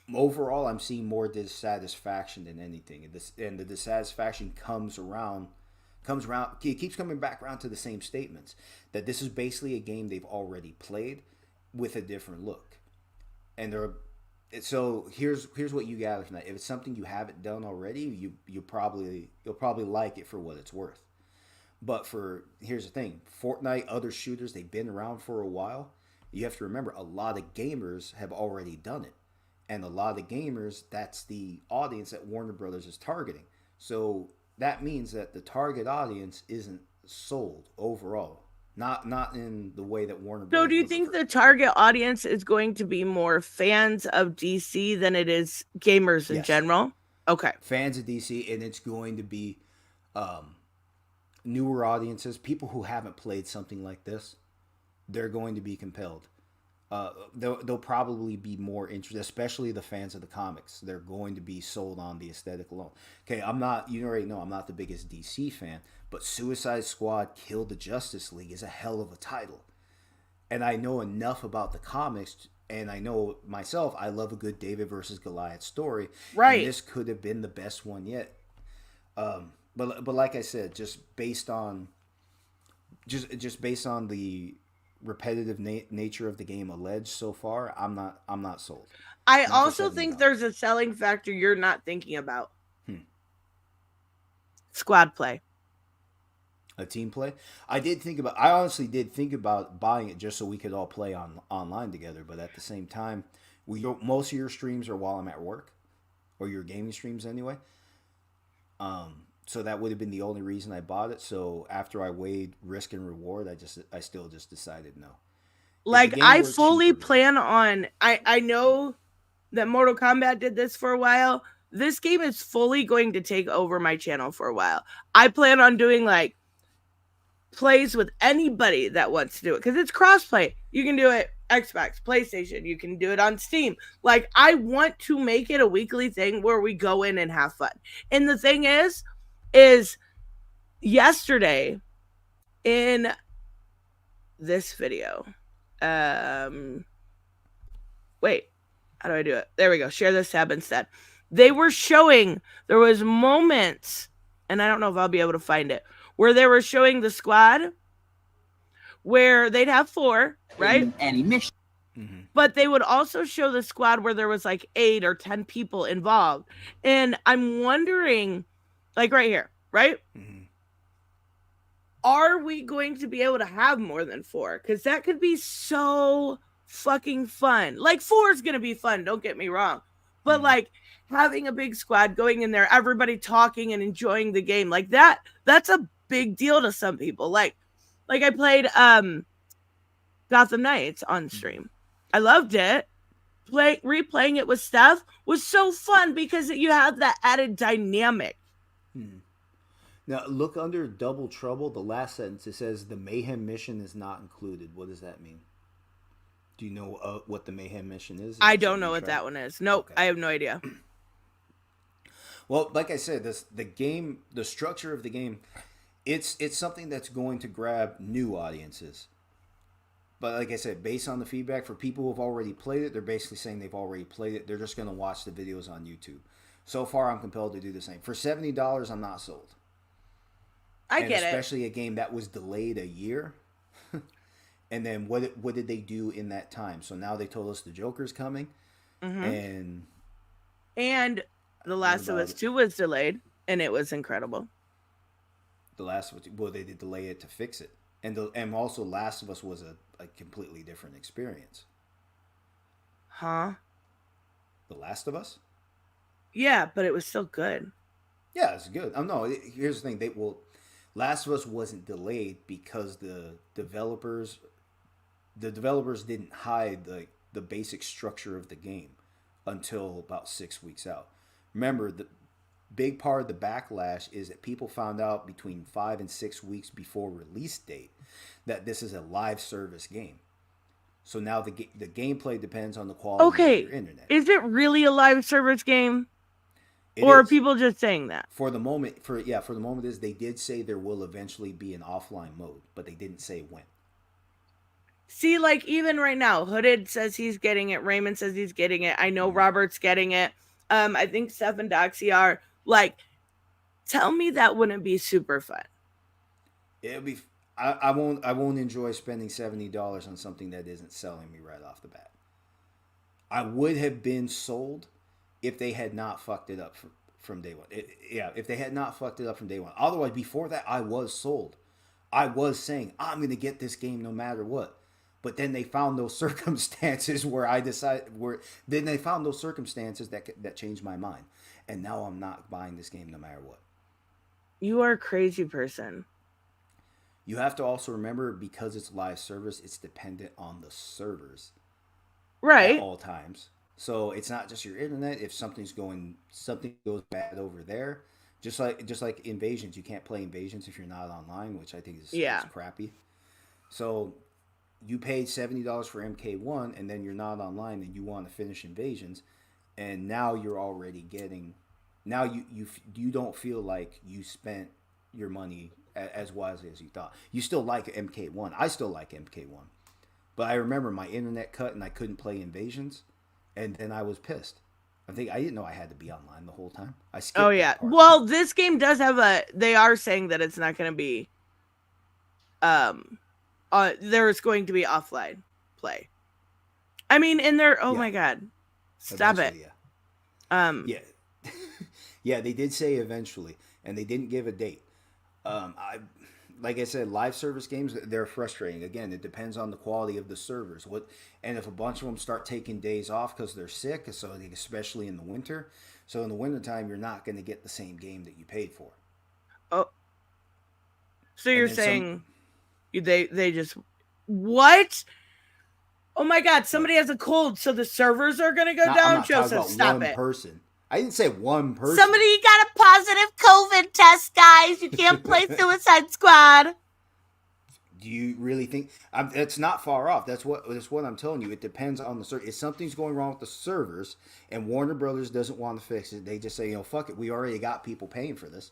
more dissatisfaction than anything. And the dissatisfaction comes around. It keeps coming back around to the same statements, that this is basically a game they've already played with a different look. And so here's what you gather from that. If it's something you haven't done already, you'll probably like it for what it's worth. But here's the thing: Fortnite, other shooters, they've been around for a while. You have to remember, a lot of gamers have already done it. And a lot of gamers, that's the audience that Warner Brothers is targeting. So that means that the target audience isn't sold overall. Not in the way that Warner So Bros. do you looking think for- the target audience is going to be more fans of DC than it is gamers in Yes. general? Okay. fans of DC, and it's going to be newer audiences, people who haven't played something like this. They're going to be compelled. They'll probably be more interested, especially the fans of the comics. They're going to be sold on the aesthetic alone. Okay, I'm not. You already know I'm not the biggest DC fan, but Suicide Squad Kill the Justice League is a hell of a title, and I know enough about the comics, and I know myself. I love a good David versus Goliath story, Right. And this could have been the best one yet. But like I said, just based on the repetitive nature of the game alleged so far, I'm not sold. I Not for also think $70. there's a selling factor you're not thinking about. Squad play. A team play. I honestly did think about buying it just so we could all play online together. But at the same time, most of your streams are while I'm at work, or your gaming streams anyway. So that would have been the only reason I bought it. So after I weighed risk and reward, I still just decided no. Like game I works fully cheaper, plan on I know that Mortal Kombat did this for a while. This game is fully going to take over my channel for a while. I plan on doing like plays with anybody that wants to do it because it's crossplay. You can do it Xbox, PlayStation, you can do it on Steam. Like I want to make it a weekly thing where we go in and have fun. And the thing is yesterday in this video, wait, how do I do it? There we go. Share this tab instead. They were showing, there was moments, and I don't know if I'll be able to find it, where they were showing the squad where they'd have 4, right? Any mission. But they would also show the squad where there was like 8 or 10 people involved. And I'm wondering, like right here, right? Are we going to be able to have more than 4? Because that could be so fucking fun. Like 4 is going to be fun, don't get me wrong. But like having a big squad going in there, everybody talking and enjoying the game, like that's a big deal to some people. Like I played Gotham Knights on stream. I loved it. Replaying it with Steph was so fun because you have that added dynamic. Now look under Double Trouble, the last sentence. It says the Mayhem mission is not included. What does that mean? Do you know what the Mayhem mission is? I don't know what that one is. Nope, okay. I have no idea. Well, like I said, the structure of the game, it's something that's going to grab new audiences. But like I said, based on the feedback for people who have already played it, they're basically saying they've already played it. They're just going to watch the videos on YouTube. So far, I'm compelled to do the same. For $70, I'm not sold. I get it. Especially a game that was delayed a year. And then what did they do in that time? So now they told us the Joker's coming. And The Last of Us 2 was delayed, and it was incredible. The Last of Us, well, they did delay it to fix it. And also Last of Us was a completely different experience. Huh? The Last of Us? Yeah, but it was still good. Yeah, it's good. No, here's the thing. Last of Us wasn't delayed because the developers didn't hide the basic structure of the game until about 6 weeks out. Remember, the big part of the backlash is that people found out between 5 and 6 weeks before release date that this is a live service game. So now the gameplay depends on the quality of your internet. Is it really a live service game? Or are people just saying that? For the moment, they did say there will eventually be an offline mode, but they didn't say when. See, like even right now, Hooded says he's getting it. Raymond says he's getting it. I know Robert's getting it. I think Steph and Doxy are. Like, tell me that wouldn't be super fun. It'll be. I won't enjoy spending $70 on something that isn't selling me right off the bat. I would have been sold if they had not fucked it up from day one. If they had not fucked it up from day one. Otherwise, before that, I was sold. I was saying, I'm going to get this game no matter what. But then they found those circumstances then they found those circumstances that changed my mind. And now I'm not buying this game no matter what. You are a crazy person. You have to also remember, because it's live service, it's dependent on the servers at Right. all times. So it's not just your internet. If something goes bad over there, just like invasions, you can't play invasions if you're not online, which I think is Yeah. crappy. So you paid $70 for MK1, and then you're not online, and you want to finish invasions, and now you're already getting. Now you don't feel like you spent your money as wisely as you thought. You still like MK1. I still like MK1. But I remember my internet cut and I couldn't play invasions, and then I was pissed. I didn't know I had to be online the whole time. I skipped. Oh yeah. that part. Well, this game does have they are saying that it's not going to be there is going to be offline play. I mean, in there, oh Yeah. my god. Stop it. Eventually, yeah. Yeah. Yeah, they did say eventually, and they didn't give a date. Like I said, live service games, they're frustrating. Again, it depends on the quality of the servers. And if a bunch of them start taking days off because they're sick, especially in the winter. So in the wintertime, you're not going to get the same game that you paid for. Oh. So you're then saying they just what? Oh my god, somebody has a cold, so the servers are going to go I'm down. not talking Joseph, about stop one it. person. I didn't say one person. Somebody got a positive COVID test, guys. You can't play Suicide Squad. Do you really think it's not far off? That's what I'm telling you. It depends on the server. If something's going wrong with the servers and Warner Brothers doesn't want to fix it, they just say, fuck it. We already got people paying for this.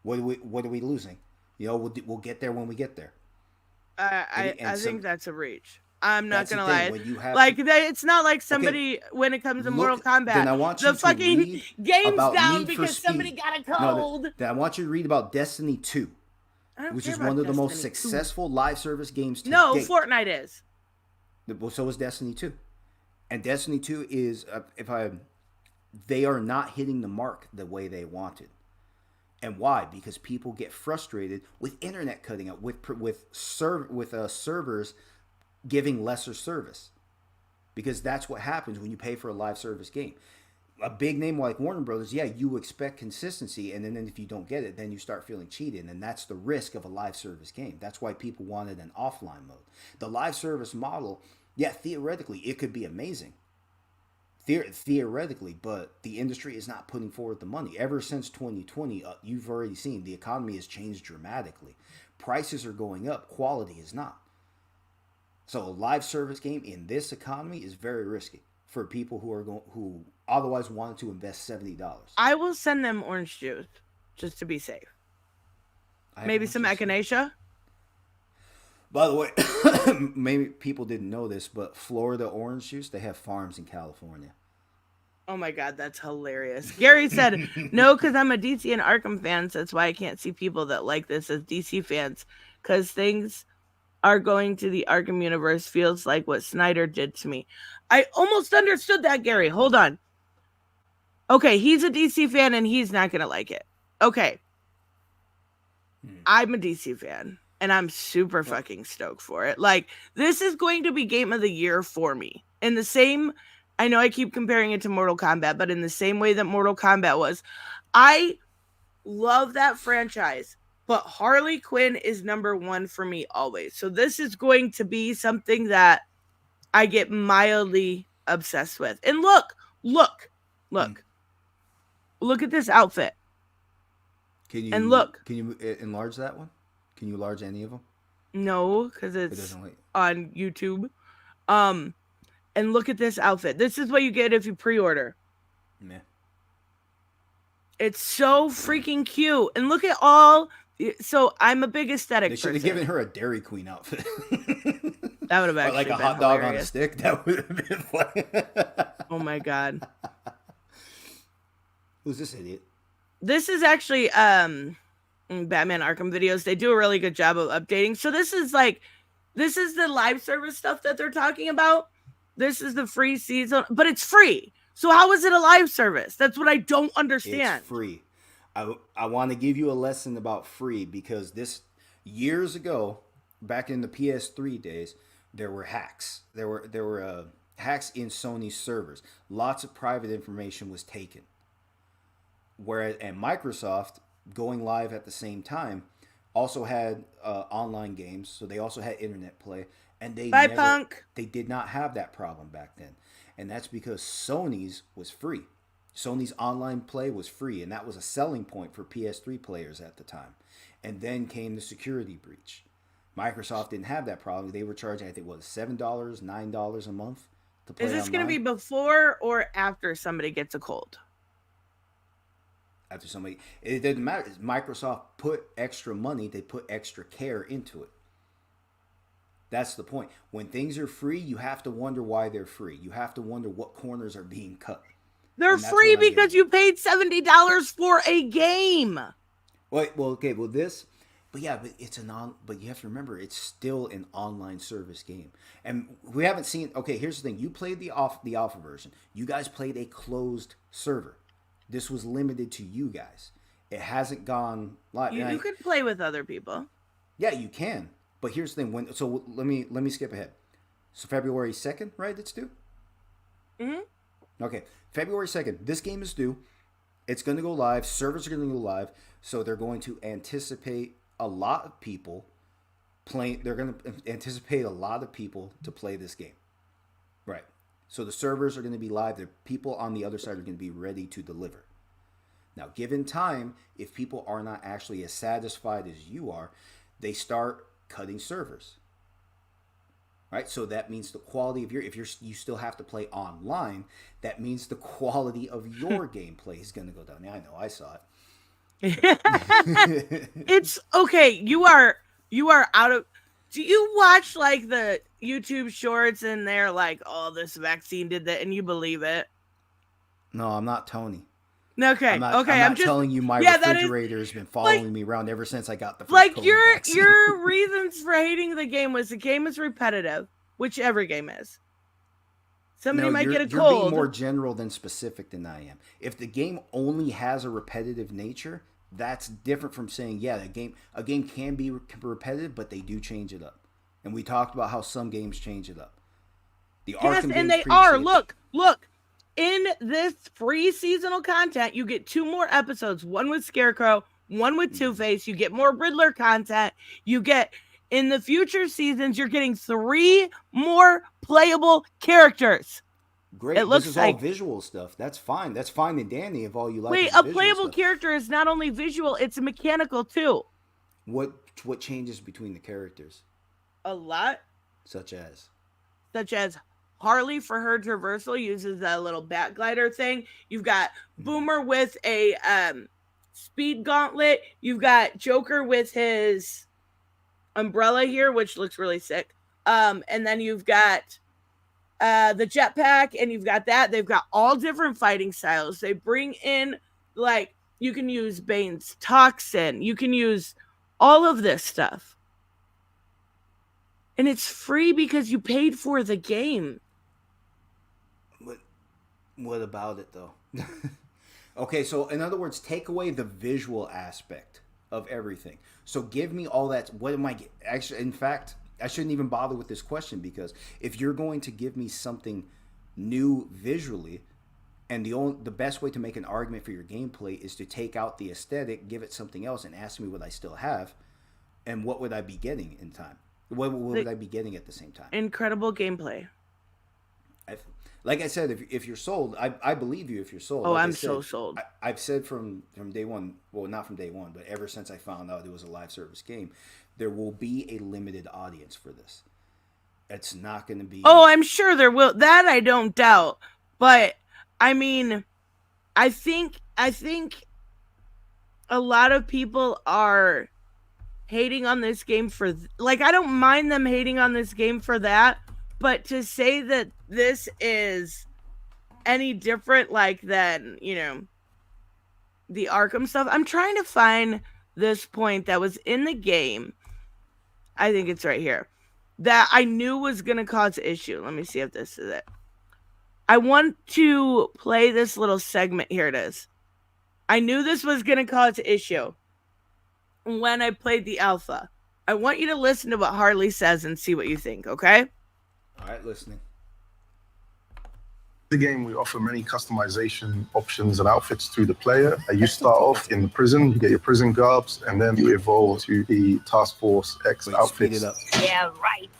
What are we losing? We'll get there when we get there. I think that's a reach. I'm not gonna lie. Like it's not like somebody when it comes to Mortal Kombat. Then I want you the fucking read game's about down Need for because somebody Speed. got a cold. Then I want you to read about Destiny 2, which is one of the most successful live service games to date. Fortnite is. So is Destiny 2, and Destiny 2 is they are not hitting the mark the way they wanted. And why? Because people get frustrated with internet cutting out, with servers giving lesser service, because that's what happens when you pay for a live service game. A big name like Warner Brothers, yeah, you expect consistency, and then if you don't get it, then you start feeling cheated, and that's the risk of a live service game. That's why people wanted an offline mode. The live service model, yeah, theoretically, it could be amazing. Theoretically, but the industry is not putting forward the money. Ever since 2020, you've already seen the economy has changed dramatically. Prices are going up, quality is not. So a live service game in this economy is very risky for people who otherwise wanted to invest $70. I will send them orange juice just to be safe. Maybe some echinacea. By the way, maybe people didn't know this, but Florida orange juice, they have farms in California. Oh my god, that's hilarious. Gary said, no, because I'm a DC and Arkham fan, so that's why I can't see people that like this as DC fans, because things are going to the Arkham universe feels like what Snyder did to me. I almost understood that, Gary. Hold on. Okay, he's a DC fan and he's not going to like it. Okay. I'm a DC fan and I'm super fucking stoked for it. Like, this is going to be game of the year for me. In the same, I know I keep comparing it to Mortal Kombat, but in the same way that Mortal Kombat was, I love that franchise. But Harley Quinn is number one for me always. So this is going to be something that I get mildly obsessed with. And look at this outfit. Can you enlarge that one? Can you enlarge any of them? No, because it's on YouTube. And look at this outfit. This is what you get if you pre-order. Yeah. It's so freaking cute. And look at all. So I'm a big aesthetic person. They should have given her a Dairy Queen outfit. That would have actually like a been hot dog hilarious. on a stick. That would have been funny. Oh my god. Who's this idiot? This is actually Batman Arkham videos. They do a really good job of updating. So this is the live service stuff that they're talking about. This is the free season, but it's free. So how is it a live service? That's what I don't understand. It's free. I want to give you a lesson about free, because years ago, back in the PS3 days, there were hacks. There were hacks in Sony's servers. Lots of private information was taken. And Microsoft going live at the same time, also had online games, so they also had internet play, and Bye, Punk. they did not have that problem back then, and that's because Sony's was free. Sony's online play was free, and that was a selling point for PS3 players at the time. And then came the security breach. Microsoft didn't have that problem. They were charging, I think, what, $7, $9 a month to play. Is this going to online? be before or after somebody gets a cold? After somebody, it didn't matter. Microsoft put extra money, they put extra care into it. That's the point. When things are free, you have to wonder why they're free. You have to wonder what corners are being cut. They're free because you paid $70 for a game. Well, okay, well this, but it's but you have to remember it's still an online service game, and we haven't seen. Okay, here's the thing: you played the alpha version. You guys played a closed server. This was limited to you guys. It hasn't gone live. You could play with other people. Yeah, you can. But here's the thing: so let me skip ahead. So February 2nd, right? It's due. Okay, February 2nd. This game is due. It's going to go live. Servers are going to go live. So they're going to anticipate a lot of people playing. They're going to anticipate a lot of people to play this game. Right. So the servers are going to be live. The people on the other side are going to be ready to deliver. Now, given time, if people are not actually as satisfied as you are, they start cutting servers. Right? So that means the quality of you still have to play online, that means the quality of your gameplay is going to go down. Yeah, I know, I saw it. It's okay. You are out of. Do you watch like the YouTube shorts and they're like, "Oh, this vaccine did that," and you believe it? No, I'm not Tony. Okay, I'm just telling you my refrigerator has been following me around ever since I got the first COVID vaccine. Your reasons for hating the game was the game is repetitive, which every game is. Somebody might get a cold. You're being more general than specific than I am. If the game only has a repetitive nature, that's different from saying, yeah, a game can be repetitive, but they do change it up. And we talked about how some games change it up. And they are. Look. In this free seasonal content, you get 2 more episodes. One with Scarecrow, one with Two-Face. You get more Riddler content. You get, in the future seasons, you're getting 3 more playable characters. Great. This is all visual stuff. That's fine. That's fine and dandy if all you like. Wait, a playable character is not only visual, it's mechanical too. What changes between the characters? A lot. Such as Harley, for her traversal, uses a little bat glider thing. You've got Boomer with a speed gauntlet. You've got Joker with his umbrella here, which looks really sick. And then you've got the jetpack, and you've got that. They've got all different fighting styles. They bring in, like, you can use Bane's toxin. You can use all of this stuff. And it's free because you paid for the game. What about it, though? Okay, so in other words, take away the visual aspect of everything. So give me all that. What am I actually? In fact, I shouldn't even bother with this question, because if you're going to give me something new visually, and the best way to make an argument for your gameplay is to take out the aesthetic, give it something else, and ask me what I still have, and what would I be getting in time? What would I be getting at the same time? Incredible gameplay. Like I said, if you're sold, I believe you if you're sold. Oh, like I'm so sold. I've said from day one, well, not from day one, but ever since I found out it was a live service game, there will be a limited audience for this. It's not going to be... Oh, I'm sure there will. That I don't doubt. But, I mean, I think a lot of people are hating on this game for... Like, I don't mind them hating on this game for that. But to say that this is any different, like, than, the Arkham stuff, I'm trying to find this point that was in the game. I think it's right here. That I knew was going to cause issue. Let me see if this is it. I want to play this little segment. Here it is. I knew this was going to cause issue when I played the alpha. I want you to listen to what Harley says and see what you think, okay? All right, listening. the game, we offer many customization options and outfits to the player. You start off in the prison, you get your prison garbs, and then you evolve to the Task Force X outfits. Speed it up. Yeah, right.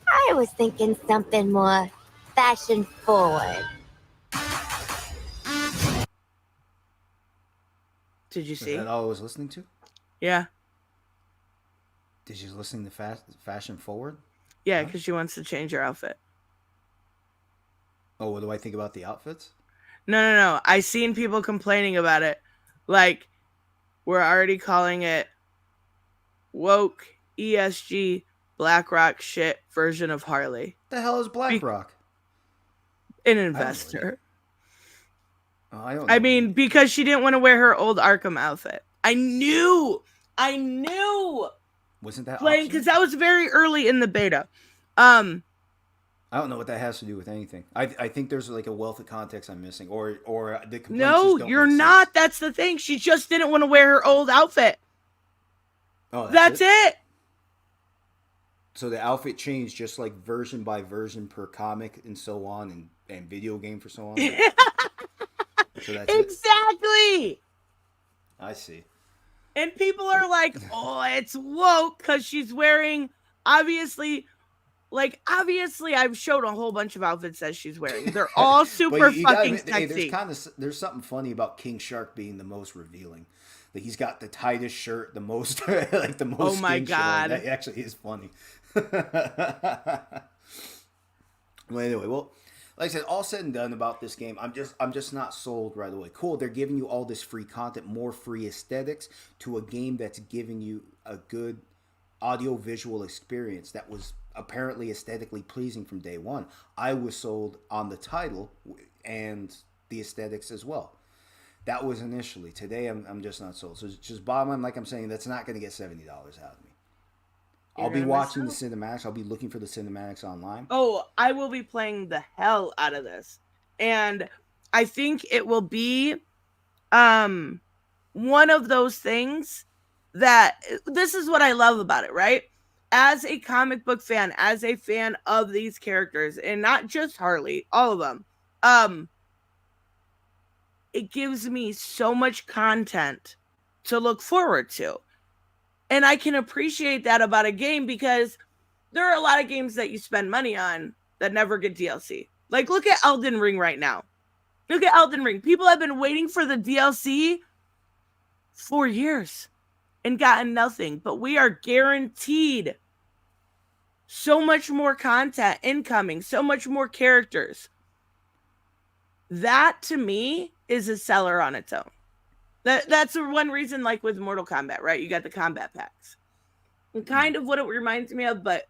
I was thinking something more fashion forward. Did you Is see? that all I was listening to? Yeah. Did you listen to Fashion Forward? Yeah, because she wants to change her outfit. Oh, what do I think about the outfits? No. I seen people complaining about it. Like, we're already calling it woke ESG BlackRock shit version of Harley. The hell is BlackRock? An investor. I don't know. I mean, because she didn't want to wear her old Arkham outfit. I knew. Wasn't that playing because that was very early in the beta. I don't know what that has to do with anything. I think there's like a wealth of context I'm missing, or the complaints no, just don't you're make not. sense. That's the thing. She just didn't want to wear her old outfit. Oh, that's it. So the outfit changed just like version by version per comic and so on, and video game for so on. So that's exactly. It? I see. And people are like, "Oh, it's woke because she's wearing obviously." I've showed a whole bunch of outfits that she's wearing. They're all super fucking sexy. There's something funny about King Shark being the most revealing. Like he's got the tightest shirt, the most like the most. Oh my god, that actually is funny. Well, anyway, like I said, all said and done about this game, I'm just not sold right away. Cool, they're giving you all this free content, more free aesthetics to a game that's giving you a good audio-visual experience that was apparently aesthetically pleasing from day one. I was sold on the title and the aesthetics as well. That was initially. Today, I'm just not sold. So it's just bottom line, like I'm saying, that's not going to get $70 out of me. I'll be watching the cinematics. I'll be looking for the cinematics online. Oh, I will be playing the hell out of this. And I think it will be one of those things that this is what I love about it, right? As a comic book fan, as a fan of these characters, and not just Harley, all of them, it gives me so much content to look forward to. And I can appreciate that about a game because there are a lot of games that you spend money on that never get DLC. Like, look at Elden Ring right now. Look at Elden Ring. People have been waiting for the DLC 4 years and gotten nothing. But we are guaranteed so much more content incoming, so much more characters. That, to me, is a seller on its own. That's one reason, like with Mortal Kombat, right? You got the combat packs. And kind of what it reminds me of, but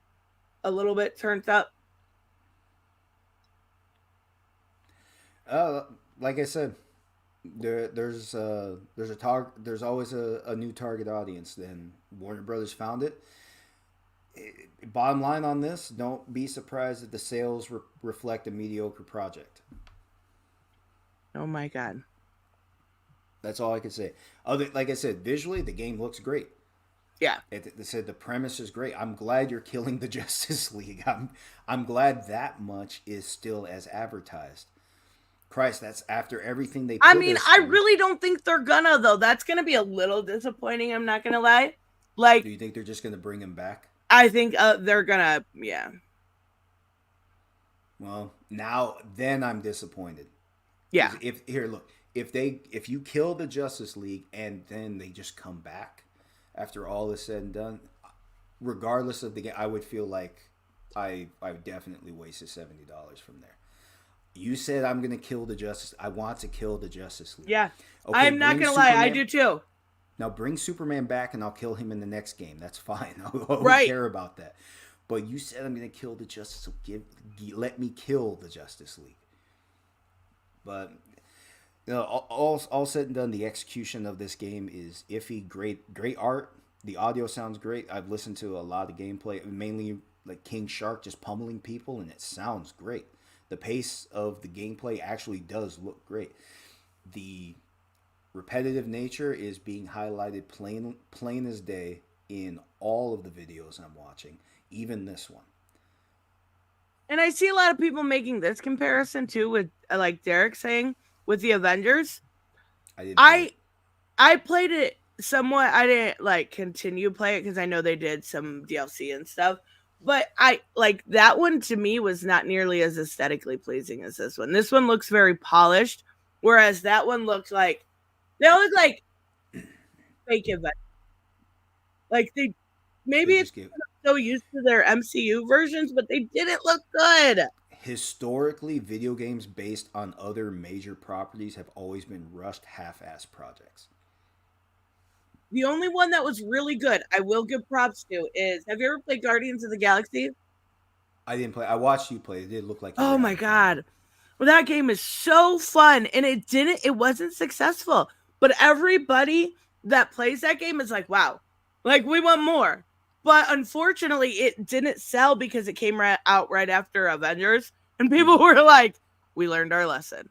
a little bit turned up. Like I said, there's always a new target audience. Then Warner Brothers found it. Bottom line on this, don't be surprised if the sales reflect a mediocre project. Oh my god. That's all I can say. Like I said, visually the game looks great. Yeah. They said the premise is great. I'm glad you're killing the Justice League. I'm glad that much is still as advertised. Christ, that's after everything they put I mean, I really don't think they're gonna, though. That's gonna be a little disappointing, I'm not gonna lie. Like, do you think they're just gonna bring him back? I think they're gonna, yeah. Well, then I'm disappointed. Yeah. If you kill the Justice League and then they just come back after all is said and done, regardless of the game, I would feel like I definitely wasted $70 from there. You said I'm gonna kill the Justice. I want to kill the Justice League. Yeah. Okay, I'm not gonna lie, I do too. Now bring Superman back and I'll kill him in the next game. That's fine. I don't care about that. But you said I'm gonna kill the Justice League. Let me kill the Justice League. But all said and done, the execution of this game is iffy. Great art. The audio sounds great. I've listened to a lot of gameplay, mainly like King Shark just pummeling people, and it sounds great. The pace of the gameplay actually does look great. The repetitive nature is being highlighted plain as day in all of the videos I'm watching, even this one. And I see a lot of people making this comparison too with like Derek saying with the Avengers. I played it somewhat. I didn't like continue play it because I know they did some DLC and stuff. But I like that one to me was not nearly as aesthetically pleasing as this one. This one looks very polished, whereas that one looked like they all look like fake events. Like they maybe it's so used to their MCU versions, but they didn't look good. Historically, video games based on other major properties have always been rushed, half-ass projects. The only one that was really good, I will give props to, is have you ever played Guardians of the Galaxy? I didn't play. I watched you play. It did look like. Oh my god. Well, that game is so fun, and it wasn't successful. But everybody that plays that game is like, wow, like we want more. But unfortunately, it didn't sell because it came out right after Avengers, and people were like, we learned our lesson.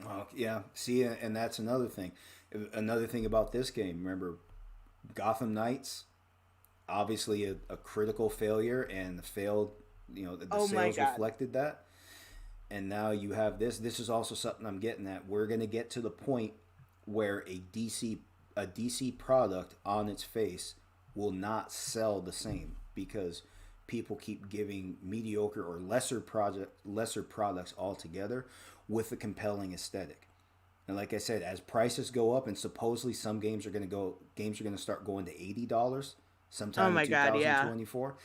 Oh, yeah. See, and that's another thing. Another thing about this game, remember, Gotham Knights, obviously a critical failure, and failed, the sales reflected that. And now you have this. This is also something I'm getting at. We're going to get to the point where a DC product on its face will not sell the same because people keep giving mediocre or lesser products altogether with a compelling aesthetic. And like I said, as prices go up, and supposedly some games are going to start going to $80 sometime in 2024.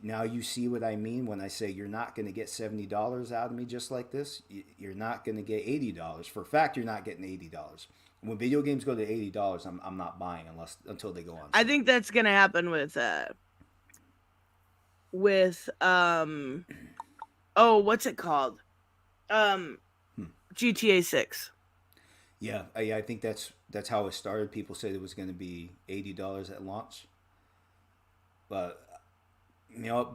Now you see what I mean when I say you're not going to get $70 out of me just like this. You're not going to get $80. For a fact, you're not getting $80. When video games go to $80, I'm not buying until they go on. I think that's gonna happen with what's it called? GTA 6. Yeah, I think that's how it started. People said it was going to be $80 at launch, but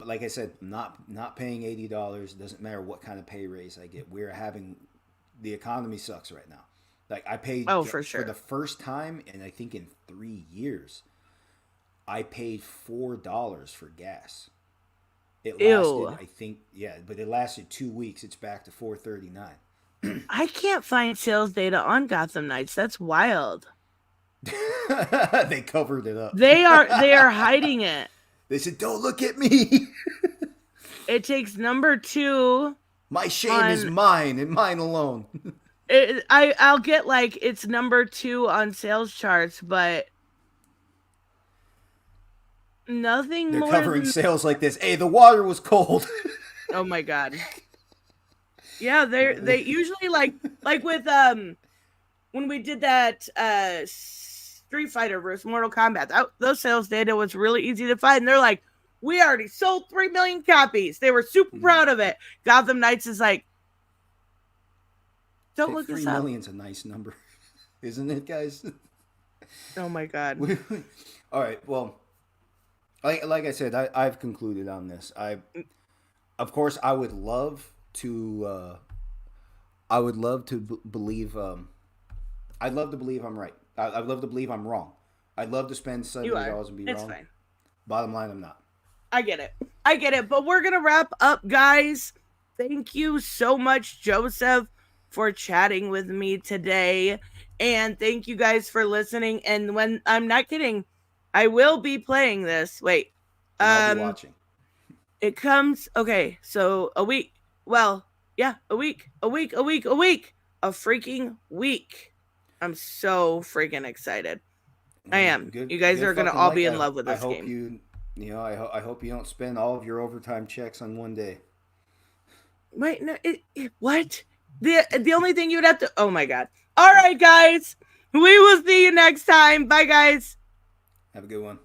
like I said, not paying $80 doesn't matter what kind of pay raise I get. The economy sucks right now. Like I paid for the first time, and I think in 3 years, I paid $4 for gas. It lasted, I think, but it lasted 2 weeks. It's back to $4.39. I can't find sales data on Gotham Knights. That's wild. They covered it up. They are hiding it. They said, "Don't look at me." It takes number 2. My shame is mine and mine alone. I'll get like it's number 2 on sales charts, but nothing. They're covering sales like this. Hey, the water was cold. Oh my god. Yeah, they usually like with when we did that Street Fighter versus Mortal Kombat, those sales data was really easy to find. They're like, we already sold 3 million copies. They were super proud of it. Gotham Knights is like, don't look this up. 3 million's a nice number, isn't it, guys? Oh my god. All right, well, like I said, I've concluded on this. Of course, I would love to believe. I'd love to believe I'm right. I'd love to believe I'm wrong. I'd love to spend $70 and be wrong. Fine. Bottom line, I'm not. I get it. But we're gonna wrap up, guys. Thank you so much, Joseph, for chatting with me today, and thank you guys for listening. And when I'm not kidding, I will be playing this. Wait, I'll be watching. It comes so a week. Well, yeah, a week. A freaking week. I'm so freaking excited. I am. You guys are gonna all be in love with this game. I hope you don't spend all of your overtime checks on one day. Wait, no, what? The only thing you would have to. Oh my god! All right, guys, we will see you next time. Bye, guys. Have a good one.